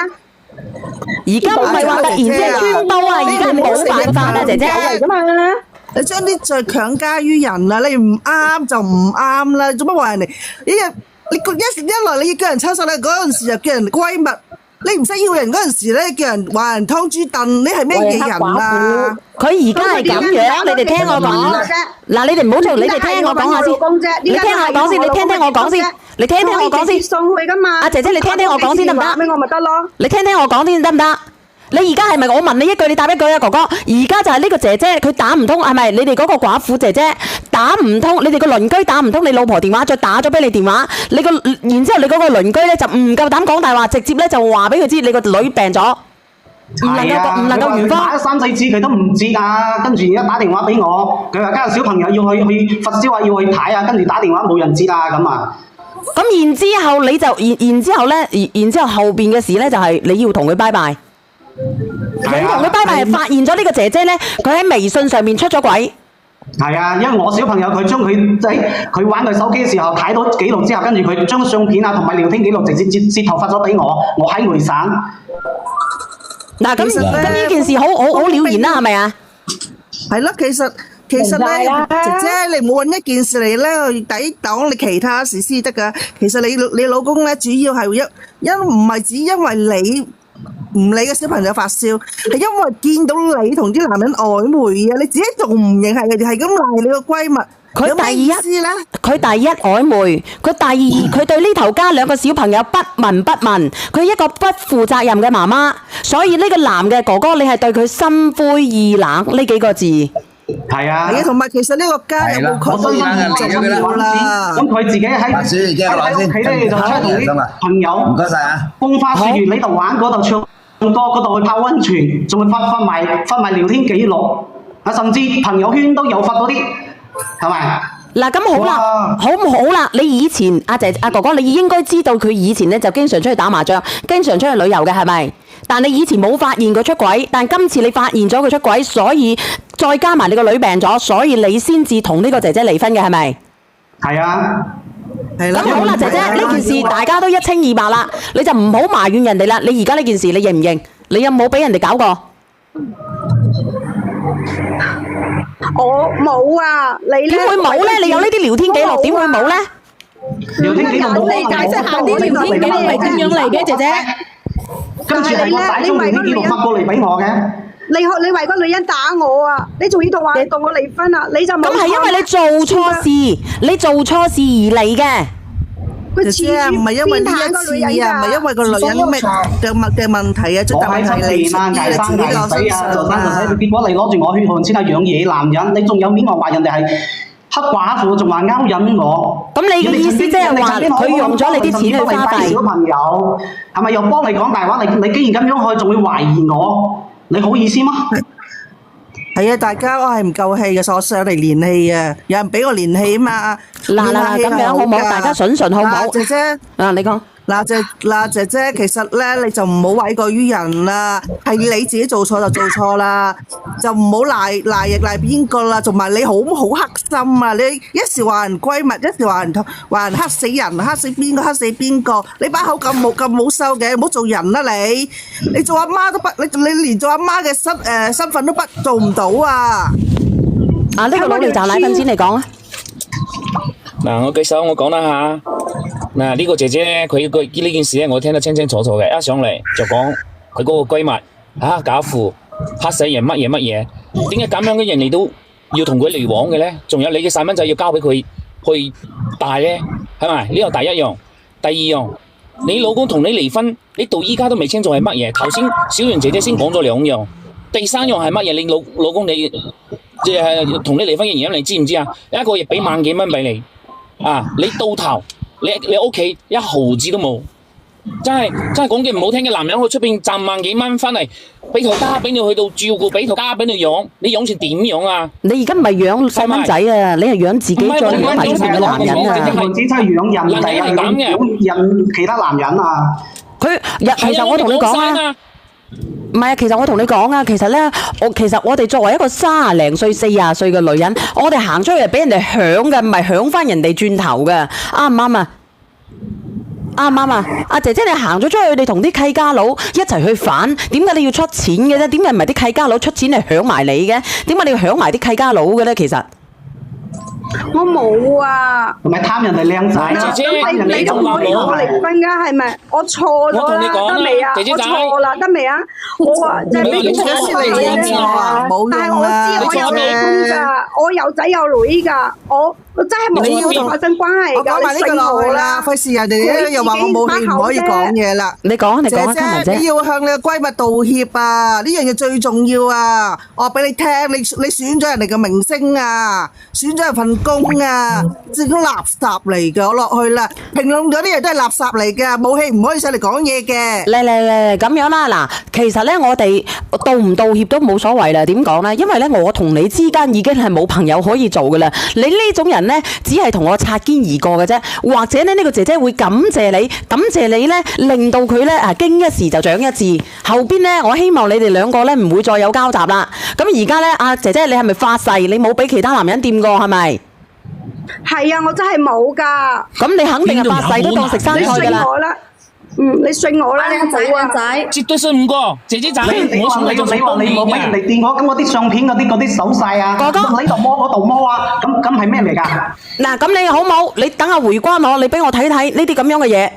而家唔係話突然之間穿煲啊，而家係冇辦法啦，姐姐嚟噶嘛。你將啲罪強加於人啦，你唔啱就唔啱啦，做乜話人哋？你一來你要叫人抽手咧，嗰陣時又叫人閨蜜，你唔使要人嗰陣時咧，叫人話人劏豬燉，你係咩嘢人啊？佢而家係咁樣，你哋聽我講。嗱，你哋唔好嘈，你哋聽我講下先。你聽我講先，你聽我講先。你聽我講先。送去噶嘛？阿姐姐，你聽我講先得唔得？俾我咪得咯。你聽我講先得唔得？你而家係咪我問你一句，你答一句啊，哥哥？而家就係呢個姐姐佢打唔通，係咪？你哋嗰個寡婦姐姐打唔通，你哋個鄰居打唔通，你老婆電話再打咗俾你電話，然之後你嗰個鄰居咧就唔夠膽講大話，直接咧就話俾佢知你個女病咗，唔能夠圓打咗3、4次佢都唔知㗎，跟住而家打電話俾我，佢話家下小朋友要去發燒啊，要去睇啊，跟住打電話冇人知啦咁啊。咁然之後你就然之後後邊嘅事咧就係你要同佢拜拜。你同佢拜拜係發現咗呢個姐姐咧，佢喺微信上面出咗軌。係啊，因為我小朋友佢將佢玩佢手機嘅時候睇到記錄之後，跟住佢將相片啊同埋聊天記錄直接截圖發咗俾我，我喺外省。嗱咁呢件事好了然啦，係咪啊？係咯，其實咧，姐姐你冇揾一件事嚟咧去抵擋你其他事先得噶。其實你老公咧主要係唔係只因為你唔理個小朋友發燒，係因為見到你同啲男人曖昧啊！你自己仲唔認係咁賴你個閨蜜？佢第一曖昧，佢第二佢對呢頭家2個小朋友不聞不問，佢一個不負責任嘅媽媽，所以呢個男嘅哥哥你係對佢心灰意冷呢幾個字。係啊，同埋其實呢個家有冇確認啦？咁佢自己喺屋企咧就出去同啲朋友風花雪月呢度玩，嗰度唱歌嗰度去泡溫泉，仲會發埋聊天記錄，甚至朋友圈都有發嗰啲，係咪？嗱，咁好啦，好唔好啦？你以前阿哥哥，你應該知道佢以前咧就經常出去打麻將，經常出去旅遊嘅，係咪？但你以前冇發現佢出軌，但今次你發現咗佢出軌，所以再加埋你個女病咗，所以你先至同呢個姐姐離婚嘅，係咪？係啊。咁好啦，姐姐，呢件事大家都一清二白啦，你就唔好埋怨人哋啦。你而家呢件事你認唔認？你有冇俾人哋搞過？我冇啊，你點會冇咧？你有呢啲聊天記錄，點會冇咧？聊天記錄冇可能。你解釋下啲聊天記錄係點樣嚟嘅，姐姐？跟住係我帶咗聊天記錄發過嚟俾我嘅。你為個女人打我啊！你仲要話你同我離婚啊？你就冇。咁係因為你做錯事，你做錯事而嚟嘅。姐姐啊，唔係因為呢一次啊，唔係因為個女人咩嘅問題啊，最大問題係你自己個身上啊。結果你攞住我血汗錢係養野男人，你仲有面話人哋係黑寡婦，仲話勾引我。咁你嘅意思即係話佢用咗你啲錢去花費？小朋友係咪又幫你講大話？你既然咁樣去，仲會懷疑我？你好意思嗎？係啊，大家我係唔夠氣嘅，所以我上嚟連氣啊！有人俾我連氣啊嘛。嗱，咁樣好唔好？大家順好唔好？姐姐，你講。姐姐，其實咧你就唔好諉過於人啦，係你自己做錯就做錯啦，就唔好賴邊個啦，同埋你好黑心啊！你一時話人閨蜜，一時話人黑死人，黑死邊個？你把口咁冇收嘅，唔好做人啦你做阿媽都不，你連做阿媽嘅身份都做唔到啊！呢個攞嚟賺奶粉錢嚟講啊！嗱，我舉手，我講啦吓。嗱，呢個姐姐咧，佢呢件事咧，我聽得清清楚楚嘅。一上嚟就講佢嗰個閨蜜假婦嚇死人乜嘢？點解咁樣嘅人你都要同佢嚟往嘅咧？仲有你嘅細蚊仔要交俾佢去帶咧，係咪？呢個第一樣。第二樣，你老公同你離婚，你到依家都未清楚係乜嘢。頭先小袁姐姐先講咗兩樣，第三樣係乜嘢？你老公你即係同你離婚嘅原因，你知唔知啊？一個月俾萬幾蚊俾你。你到頭，你屋企一毫子都冇，真係講句唔好聽嘅，男人去出邊賺萬幾蚊翻嚟，俾頭家俾你去到照顧，俾頭家俾你養，你養成點樣啊？你而家唔係養細蚊仔啊，你係養自己再養埋出邊嘅男人啊！唔止真係養人哋啊，養其他男人啊！其實我同你講啊。唔係啊，其實我同你講啊，其實我哋作為一個30零歲、40歲嘅女人，我哋行出去係俾人哋響嘅，唔係響翻人哋轉頭嘅，啱唔啱啊？啱唔啱啊？阿姐姐你行咗出去，你同啲契家佬一齊去反，點解你要出錢嘅啫？點解唔係啲契家佬出錢嚟響埋你嘅？點解你要響埋啲契家佬嘅咧？其實我冇啊，唔係貪人哋靚仔，姐姐你都唔可以同我離婚㗎，係咪？我錯咗啦，得未啊？我錯啦，得未啊？我話就係俾啲錯先嚟嘅，但係我知我有老公㗎，我有仔有女㗎，我真係冇要同發生關係㗎，我講埋呢個落去啦，費事人哋又話我冇氣唔可以講嘢啦。你講姐姐，你要向你嘅閨蜜道歉啊！呢樣嘢最重要啊！我話俾你聽，你損咗人哋嘅明星啊，損咗人份工啊，整啲垃圾嚟㗎！我落去啦，評論咗啲嘢都係垃圾嚟㗎，冇氣唔可以上嚟講嘢嘅。嚟咁樣啦，嗱，其實咧我哋道唔道歉都冇所謂啦。點講咧？因為咧我同你之間已經係冇朋友可以做㗎啦。你呢種人咧，只係同我擦肩而過嘅啫，或者咧呢個姐姐會感謝你咧，令到佢咧經一時就長一智。後邊咧，我希望你哋兩個咧唔會再有交集啦。咁而家咧，阿姐姐你係咪發誓你冇俾其他男人掂過？係咪？係啊，我真係冇㗎。咁你肯定係發誓都當食生菜㗎啦。你信我啦，靚仔，絕對信唔過，姐姐仔，你話你冇俾人哋掂我，咁我啲相片嗰啲手勢啊，哥哥喺度摸嗰度摸啊，咁係咩嚟㗎？嗱，咁你好冇？你等下回關我，你俾我睇睇呢啲咁樣嘅嘢。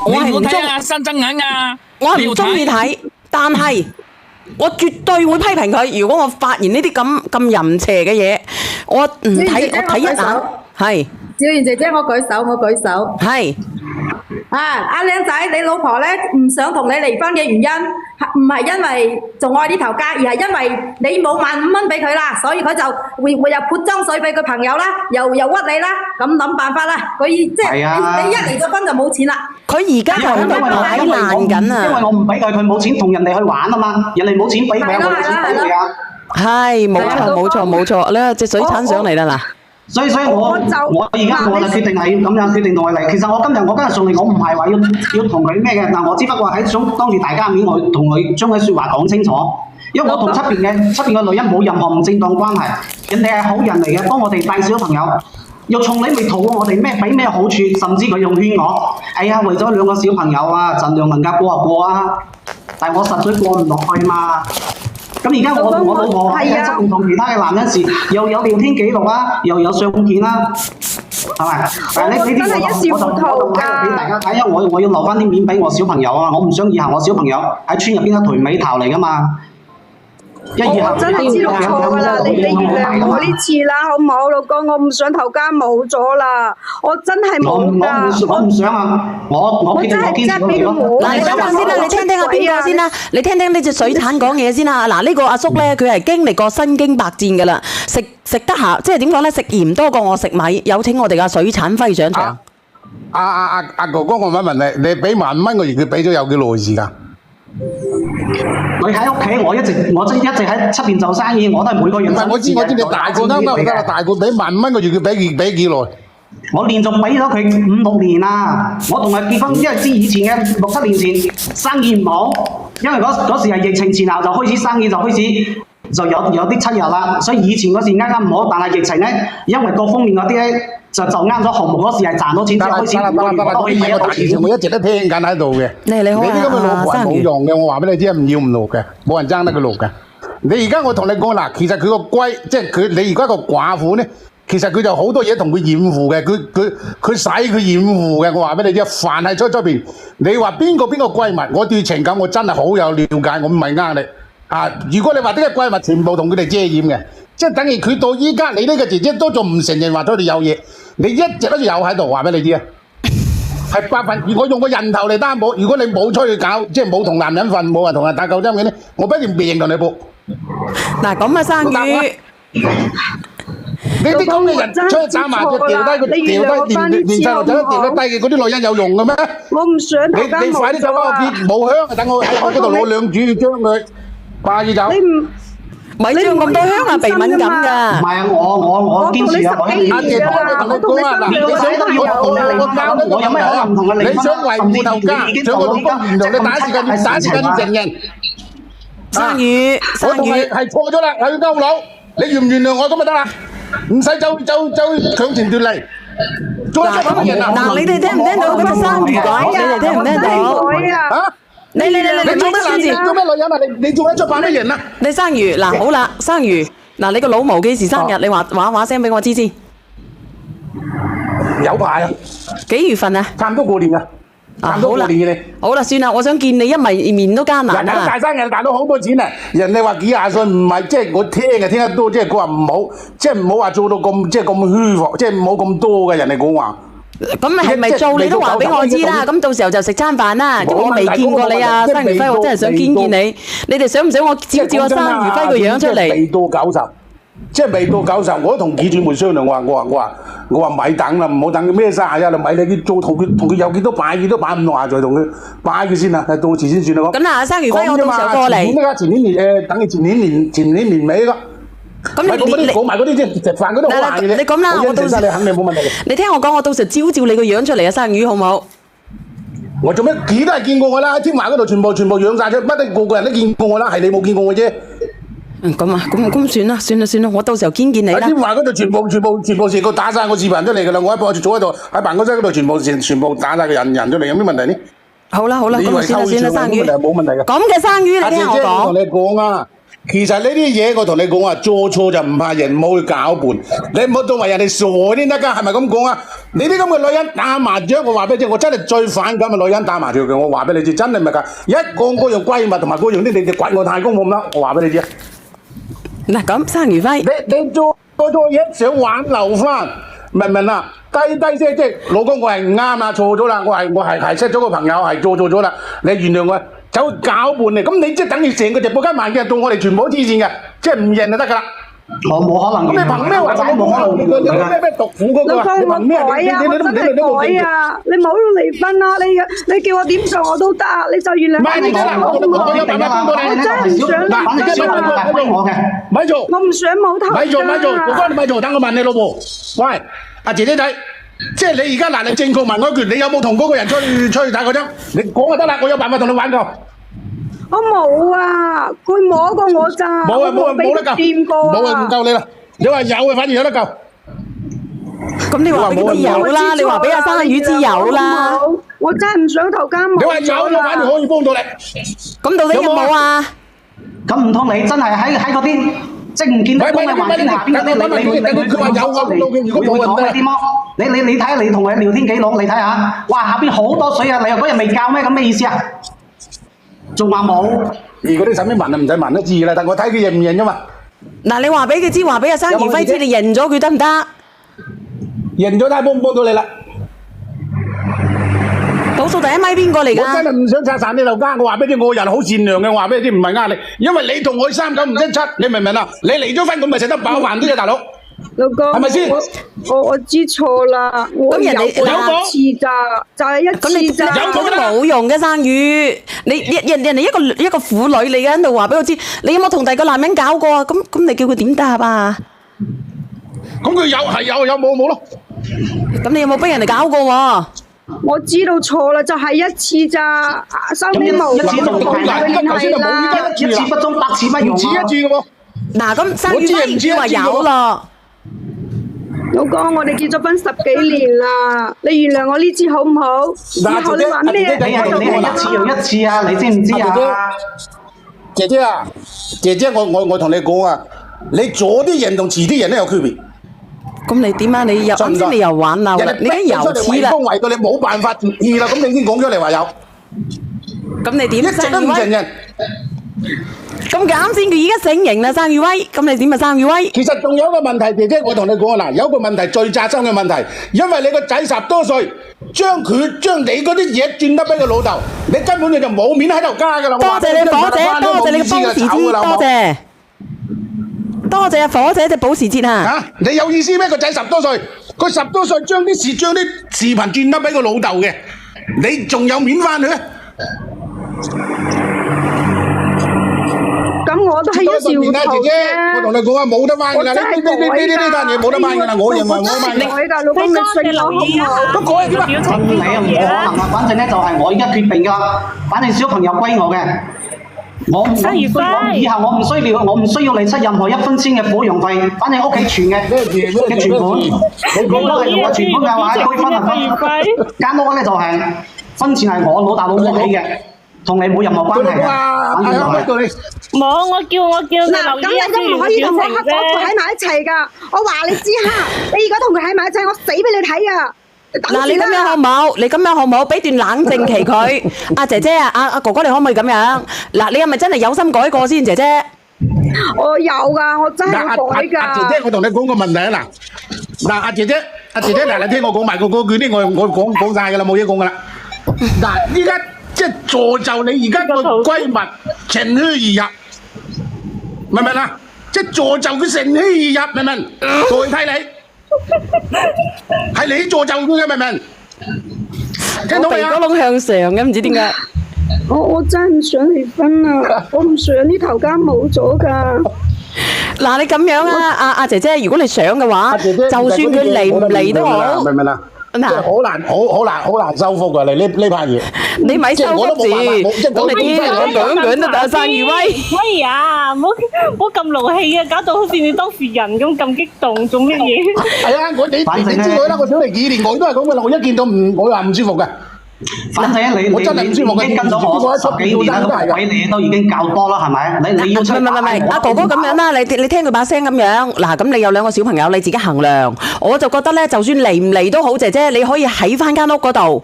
我係唔中啊，生睜眼啊！我係唔中意睇，但係我絕對會批評佢。如果我發現呢啲咁淫邪嘅嘢，我唔睇，我睇一眼。係。小妍姐姐，我舉手。係。阿靚仔，你老婆咧唔想同你離婚嘅原因唔係因為仲愛呢頭家，而係因為你冇15000蚊俾佢啦，所以佢就會又潑髒水俾佢朋友啦，又屈你啦，咁諗辦法啦。佢即係你一離咗婚就冇錢啦。佢而家喺度擺爛緊啊！因為我唔俾佢，佢冇錢同人哋去玩啊嘛，人哋冇錢俾佢，我冇錢俾佢啊。係冇錯，咧隻水產上嚟啦嗱。所以我而家我就決定係咁樣決定同佢嚟。其實我今日上嚟，我唔係話要同佢咩嘅，但我只不過喺想當住大家面，我同佢將佢説話講清楚。因為我同出邊嘅女人冇任何唔正當關係，人哋係好人嚟嘅，幫我哋帶小朋友，又從嚟未討過我哋咩俾咩好處，甚至佢仲勸我，哎呀為咗2個小朋友啊，盡量能夠過就過啊，但係我實在過唔落去嘛。咁而家我老婆喺出邊同其他嘅男人士又有聊天記錄啦，又有相片啦，係咪？但係呢啲我就俾大家睇，因為我要留翻啲面俾我小朋友啊！我唔想以後我小朋友喺村入邊一頹尾頭嚟噶嘛。我真係知道錯㗎啦，你原諒我呢次啦，好唔好，老公？我唔想頭家冇咗啦，我真係冇㗎。我唔想啊！我決定我堅持到你咯。嗱，你等陣先啦，你聽聽下邊個先啦，你聽聽呢隻水產講嘢先啦。嗱，呢個阿叔咧，佢係經歷過身經百戰㗎啦，食得下，即係點講咧？食鹽多過我食米。有請我哋嘅水產輝上場。阿哥哥，我問你，你俾15000蚊個月，佢俾咗有幾耐時間？佢喺屋企，我一直喺出邊做生意，我都係每個月。我知你大個得啦，大個俾15000蚊個月，佢俾幾耐？我連續俾咗佢5、6年啦。我同佢結婚，因為知以前嘅6、7年前生意唔好，因為嗰時係疫情前後就開始生意就開始就有啲7日啦。所以以前嗰時啱唔好，但係疫情咧，因為各方面嗰啲咧就啱咗項目嗰時係賺到錢先開始。嗰啲嘢我大其實我一直都聽緊喺度嘅。你好啊，你啲咁嘅老婆係冇用嘅，我話俾你知，唔要唔落嘅，冇人爭得佢落嘅。你而家我同你講嗱，其實佢個龜，即係你而家個寡婦咧。其實佢就好多嘢同佢掩護嘅，佢使佢掩護嘅。我話俾你知，凡係出邊，你話邊個閨蜜，我對情感我真係好有了解，我唔係呃你啊。如果你話啲閨蜜全部同佢哋遮掩嘅，即係等於佢到依家，你呢個姐姐都仲唔承認話佢哋有嘢，你一直都有喺度。話俾你知啊，係100%。如果用個人頭嚟擔保，如果你冇出去搞，即係冇同男人瞓，冇話同人打夠針嘅咧，我不如命同你報。嗱咁啊，生魚。你啲咁嘅人出去打麻雀，掉低連細路仔都掉得低嘅，嗰啲女人有用嘅咩？我唔想頭家你快啲走翻屋企，冇香，等我喺我嗰度攞兩柱將佢掛住走。咪將咁多香啊，鼻敏感㗎。唔係啊，我堅持啊，我同你講啊，嗱，你想我有咩可能唔同佢離婚？你想維護頭家，想個老公唔同你打時間要承認。生魚，係錯咗啦，係要勾佬，你原唔原諒我咁咪得啦？唔使走強前奪利。嗱，你哋聽唔聽到嗰隻生魚講？你哋聽唔聽到？嚇！你做咩男人？做咩女人啊？你做咩出版啲人啊？你生魚嗱，好啦，生魚嗱，你個老毛幾時生日？你話聲俾我知先。有排啊！幾月份啊？差唔多過年啊！好啦，好啦，算啦，我想見你，因為面都艱難啊！人哋大生日大到好多錢啊！人哋話幾廿歲唔係，即係我聽得多，即係佢話唔好，即係唔好話做到咁即係咁虛浮，即係唔好咁多嘅人哋講話。咁係咪做你都話俾我知啦？咁到時候就食餐飯啦。我未見過你啊，生魚輝，我真係想見你。你哋想唔想我照個生魚輝個樣出嚟？未到90，即係未到90，我都同記者們商量，我話咪等啦，唔好等佢咩31啦，咪你做同佢有幾多擺唔落下再同佢擺佢先啦，到時先算啦。咁嗱，生魚輝我到時候過嚟。等於前年年尾咯。咁你講埋嗰啲即係食飯嗰啲好壞嘅嘢。你咁啦，我到時你肯定冇問題嘅。你聽我講，我到時照你個樣出嚟啊，生魚好唔好？我做咩幾都係見過我啦，喺天華嗰度全部養晒咗，乜都個個人都見過我啦，係你冇見過我啫。咁啊，咁算啦，我到時候見你啦。喺天華嗰度全部成個打晒個視頻出嚟㗎啦，我坐喺度喺辦公室嗰度全部打晒個人出嚟，有咩問題呢？好啦，咁算啦，生魚冇問題嘅。咁嘅生魚，你聽我講。我同你講啊，其實呢啲嘢我同你講啊，做錯就唔怕人，唔好去攪拌，你唔好當為人哋傻先得㗎，係咪咁講啊？你啲咁嘅女人打麻雀，我話俾你知，我真係最反感嘅女人打麻雀嘅，我話俾你知，真係咪㗎？一講嗰樣閨蜜同埋嗰樣啲，你哋掘我太公冇咁得，我話俾你知。嗱咁，生魚輝，你做嘢想挽留翻，明唔明啊？低即係老公，我係唔啱啦，錯咗啦，我係識咗個朋友係做咗啦，你原諒我。走去攪拌你，咁你即係等於成個直播間萬幾人到我哋全部都黐線嘅，即係唔認就得㗎啦。我冇可能。咁你憑咩話我冇可能？有咩毒婦嗰個啊？你憑咩？我真係改啊！你唔好離婚啦！你叫我點做我都得，你就原諒我。我真係唔想離婚啊！咪做！我唔想冇頭。咪做！哥哥你咪做，等我問你老婆。喂，阿姐姐仔，即係你而家嗱，你正確問我一句，你有冇同嗰個人出去打過針？你講就得啦，我有辦法同你玩過。我冇啊，佢摸過我咋，冇啊冇得救，掂過冇啊唔夠你啦，你話有啊，反而有得救。咁你話俾佢有啦，你話俾阿生魚知有啦。我真係唔想頭家冇。你話有，我反而可以幫到你。咁到底有冇啊？咁唔通你真係喺嗰啲即係唔見得光嘅環境下邊嗰啲，佢話有啊，如果冇人啲麼？你睇下你同佢聊天記錄，你睇下，哇下邊好多水啊！你又嗰日未教咩？咁咩意思啊？仲話冇？如果啲使咩問啊？唔使問都知啦，但我睇佢認唔認啫嘛。嗱，你話俾佢知，話俾阿生兒輝知，你認咗佢得唔得？認咗睇下幫唔幫到你啦。倒數第一咪邊個嚟㗎？我真係唔想拆散你頭家，我話俾你知，我人好善良嘅，我話俾你知，唔係呃你，因為你同我39唔識7，你明唔明啊？你離咗婚咁咪食得飽飯啲嘅大佬。老公，係咪先？我知錯啦，我有過一次咋，就係一次咋。有冇冇用嘅生魚？你人哋一個婦女嚟嘅喺度話俾我知，你有冇同第二個男人搞過啊？咁你叫佢點答啊？咁佢有係有冇咯？咁你有冇俾人哋搞過喎？我知道錯啦，就係一次咋，收尾冇。一次仲係啦，一次不忠百次不容啊！唔止一次嘅喎。嗱，咁生魚輝話有咯。老公，我哋結咗婚10幾年啦，你原諒我呢次好唔好？以後你話咩？你係一次又一次啊！你知唔知啊？姐姐啊，姐姐，我同你講啊，你早啲認同遲啲認都有區別。咁你點啊？你又啱先你又玩鬧啦，你已經又似啦。為到你冇辦法義啦，咁你先講出嚟話有。咁你點？一直都唔承認。咁啱先佢而家醒型啦，生宇威，咁你點啊，生宇威？其實仲有一個問題，姐姐，我同你講啊，嗱，有一個問題最扎心嘅問題，因為你個仔10多歲，將你嗰啲嘢轉得俾個老豆，你根本你就冇面喺度加噶啦。多謝你火姐，多謝你嘅保時捷，多謝阿火姐隻保時捷啊！嚇，你有意思咩？個仔10多歲，佢10多歲將啲視頻轉得俾個老豆嘅，你仲有面翻去咩？咁我都係一時糊塗啫。我同你講啊，冇得翻㗎啦！呢單嘢冇得翻㗎啦！我認為冇得翻㗎。老公，你信我好唔好？都改點啊？真係啊，唔可能啊！反正咧就係我而家決定㗎，反正小朋友歸我嘅。我以後我唔需要你出任何1分錢嘅撫養費，反正屋企存嘅存款，應該係用嘅存款嘅話，可以分啊分。間屋咧就係分錢係我老豆老母起嘅，同你冇任何關係嘅。反正就係。冇，我叫你留嗱，咁你都唔可以同我黑咗佢喺埋一齊㗎。我話你知嚇，你而家同佢喺埋一齊，我死俾你睇啊！嗱，你咁樣好唔好？你咁樣好唔好？俾段冷靜期佢。阿姐姐啊，阿哥哥，你可唔可以咁樣？嗱，你係咪真係有心改過先，姐姐？我有㗎，我真係要改㗎。阿姐姐，我同你講個問題啊嗱，阿姐姐，嗱，你聽我講埋嗰句啲，我講晒㗎啦，冇嘢講㗎啦。嗱，依家即係助就你而家個閨蜜乘虛而入，明唔明啊？即係助就佢乘虛而入，明唔明？代替你。係你助就佢嘅，明唔明？聽到未啊？鼻哥窿向上嘅，唔知點解。我真係唔想離婚啊！我唔想呢頭家冇咗㗎。嗱，你咁樣啊，阿姐姐，如果你想嘅話，就算佢離唔離都好，明唔明啊？即係好難收復㗎，你呢排嘢。你咪收復字，我哋啲我講都打生意威。威啊！唔好咁勞氣啊，搞到好似你當事人咁激動，做乜嘢？係啊，你知佢啦，我小嚟幾年，我都係咁嘅啦。我一見到我話唔舒服嘅。反正我真係唔舒服嘅。已經跟咗我10幾年啦，咁鬼你都已經較多啦，係咪？你要出。唔係，阿哥哥咁樣啦，你聽佢把聲咁樣，嗱，咁你有2個小朋友，你自己衡量。我就覺得咧，就算離唔離都好，姐姐你可以喺翻間屋嗰度。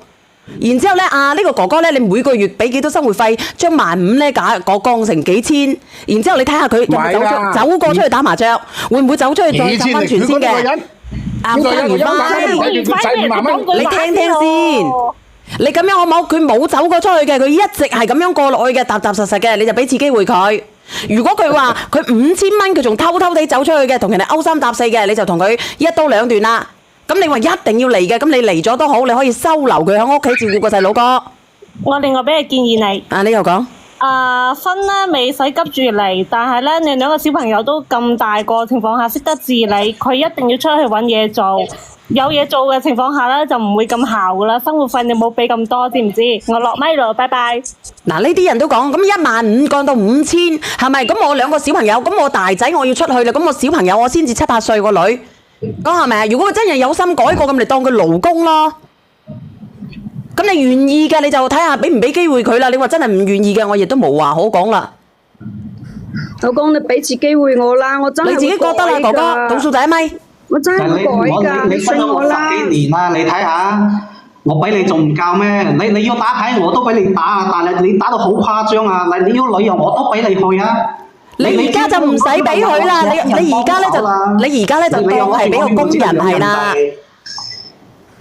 然之後咧，呢個哥哥咧，你每個月俾幾多生活費，將15,000咧降成幾千。然之後你睇下佢有冇走過出去打麻雀，會唔會走出去再浸溫泉先嘅？啱生兒輝，你聽聽先。你咁樣好冇？佢冇走過出去嘅，佢一直係咁樣過落去嘅，踏踏實實嘅，你就俾次機會佢。如果佢話佢5000蚊，佢仲偷偷地走出去嘅，同人哋勾三搭四嘅，你就同佢一刀兩斷啦。咁你話一定要嚟嘅，咁你嚟咗都好，你可以收留佢喺屋企照顧個細佬哥。我另外俾個建議你。你又講。婚咧未使急住嚟，但係咧你兩個小朋友都咁大個情況下識得自理，佢一定要出去揾嘢做。有嘢做嘅情況下咧，就唔會咁姣噶啦。生活費你冇俾咁多，知唔知？我落咪咯，拜拜。嗱，呢啲人都講，咁15000降到5000，係咪？咁我2個小朋友，咁我大仔我要出去啦，咁我小朋友我先至7、8歲個女，咁係咪啊？如果佢真係有心改過，咁你當佢勞工咯。咁你願意嘅，你就睇下俾唔俾機會佢啦。你話真係唔願意嘅，我亦都無話可講啦。老公，你俾次機會我啦，我真係你自己覺得啦，哥哥，倒數第一咪。我真係會改㗎，你分咗我10幾年啦，你睇下，我比你仲唔夠咩？你要打牌我都俾你打啊，但係你打到好誇張啊！你要旅遊我都俾你去啊！你而家就唔使俾佢啦，你而家咧就當係俾個工人係啦。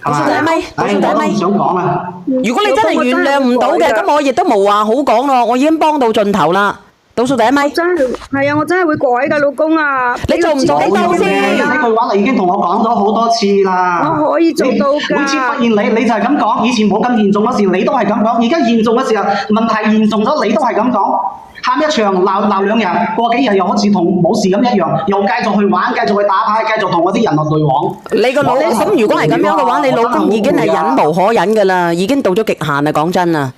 倒數第一咪，倒數第一咪。想講啦。如果你真係原諒唔到嘅，咁我亦都無話好講咯，我已經幫到盡頭啦。倒數第一咪。係啊，我真係會改㗎，老公啊！你做唔做得到先？呢句話你已經同我講咗好多次啦。我可以做到㗎。每次發現你就係咁講，以前冇咁嚴重嘅時你都係咁講，而家嚴重嘅時候問題嚴重咗，你都係咁講。喊一場鬧2日，過幾日又好似同冇事咁一樣，又繼續去玩，繼續去打牌，繼續同嗰啲人落對往。你個老咁如果係咁樣嘅話，你老公已經係忍無可忍㗎啦，已經到咗極限啦，講真啊。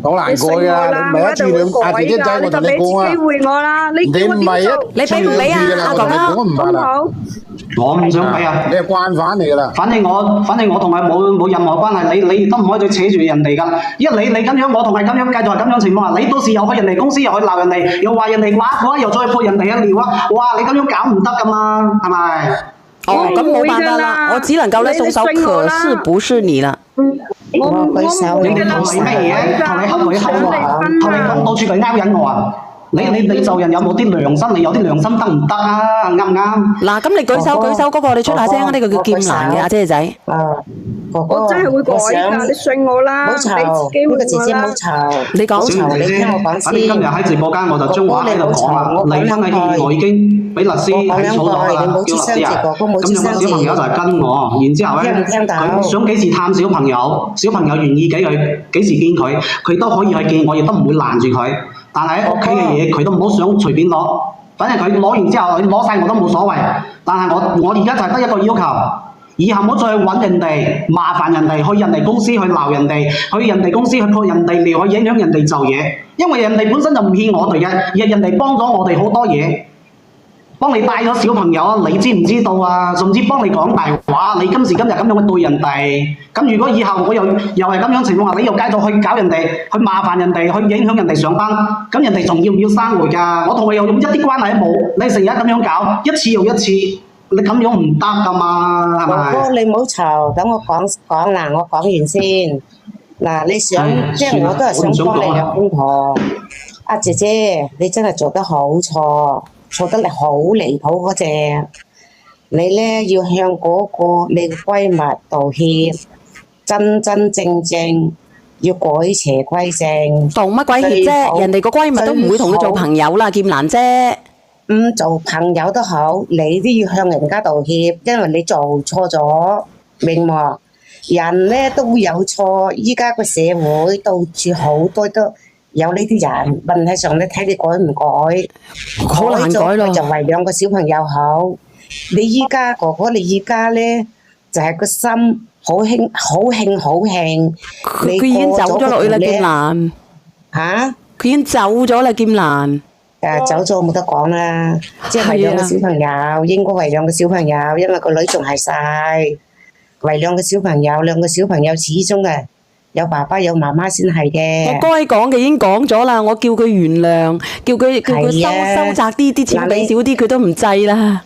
好難改啊！你唔係一次兩姐姐仔，我同你講啊！機會我啦，你唔係你俾唔俾啊？阿哥哥，我唔想俾啊！你係慣犯嚟㗎啦。反正我同佢冇任何關係，你都唔可以再扯住人哋㗎。因為你咁樣，我同佢咁樣，繼續係咁樣情況下，你到時又去人哋公司，又去鬧人哋，又話人哋寡婦，又再潑人哋一尿啊！哇！你咁樣搞唔得㗎嘛，係咪？咁冇辦法啦，我只能夠咧送首可是不是你啦。你同你咩嘢？同你黑女黑我，同你講到處佢勾引我啊！你做人有冇啲良心？你有啲良心得唔得啊？啱唔啱？嗱，咁你舉手嗰個，你出下聲啊！呢個叫劍蘭嘅阿姐仔。我真係會改㗎，你信我啦，俾自己會我啦。你講，你聽我講先。今日喺直播間我就將話喺度講啦，離婚嘅協議我已經俾律師起草咗啦，叫律師啊。咁有個小朋友就係跟我，然之後咧，佢想幾時探小朋友，小朋友願意俾佢幾時見佢，佢都可以去見，我亦都唔會攔住佢。但係喺屋企嘅嘢，佢都唔好想隨便攞。反正佢攞完之後，佢攞晒我都冇所謂。但係我而家就係得一個要求，以後唔好再去揾人哋，麻煩人哋，去人哋公司去鬧人哋，去人哋公司去潑人哋尿，去影響人哋做嘢。因為人哋本身就唔欠我哋嘅，而係人哋幫咗我哋好多嘢。幫你帶咗小朋友啊，你知唔知道啊？甚至幫你講大話，你今時今日咁樣去對人哋，咁如果以後我又係咁樣情況下，你又繼續去搞人哋，去麻煩人哋，去影響人哋上班，咁人哋仲要唔要生活㗎？我同佢又一啲關係都冇，你成日咁樣搞，一次又一次，你咁樣唔得㗎嘛，係咪？哥哥，你唔好嘈，等我講啦，我講完先。嗱，你想即係我都係想幫你兩公婆。阿姐姐，你真係做得好錯。錯得嚟好離譜嗰隻，你咧要向嗰個你嘅閨蜜道歉，真真正正要改邪歸正。道乜鬼歉啫？人哋個閨蜜都唔會同佢做朋友啦，劍蘭姐。做朋友都好，你都要向人家道歉，因為你做錯咗，明喎？人咧都會有錯，依家個社會到處好多都。有呢啲人，問題上你睇你改唔改？好難改咯。就為兩個小朋友好。你依家哥哥，你依家咧就係個心好興，好興，好興。佢已經走咗落去啦，劍蘭。嚇？佢已經走咗啦，劍蘭。走咗冇得講啦，即係為兩個小朋友，應該為兩個小朋友，因為個女仲係細，為兩個小朋友，始終嘅。有爸爸有媽媽先係嘅。我該講嘅已經講咗啦，我叫佢原諒，叫佢收窄啲錢俾少啲，佢都唔制啦。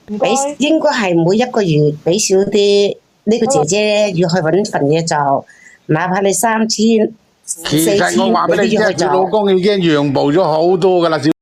俾應該係每一個月俾少啲，呢個姐姐要去揾份嘢做，哪怕你3000、4000，其實我話俾你聽，佢老公已經讓步咗好多㗎啦。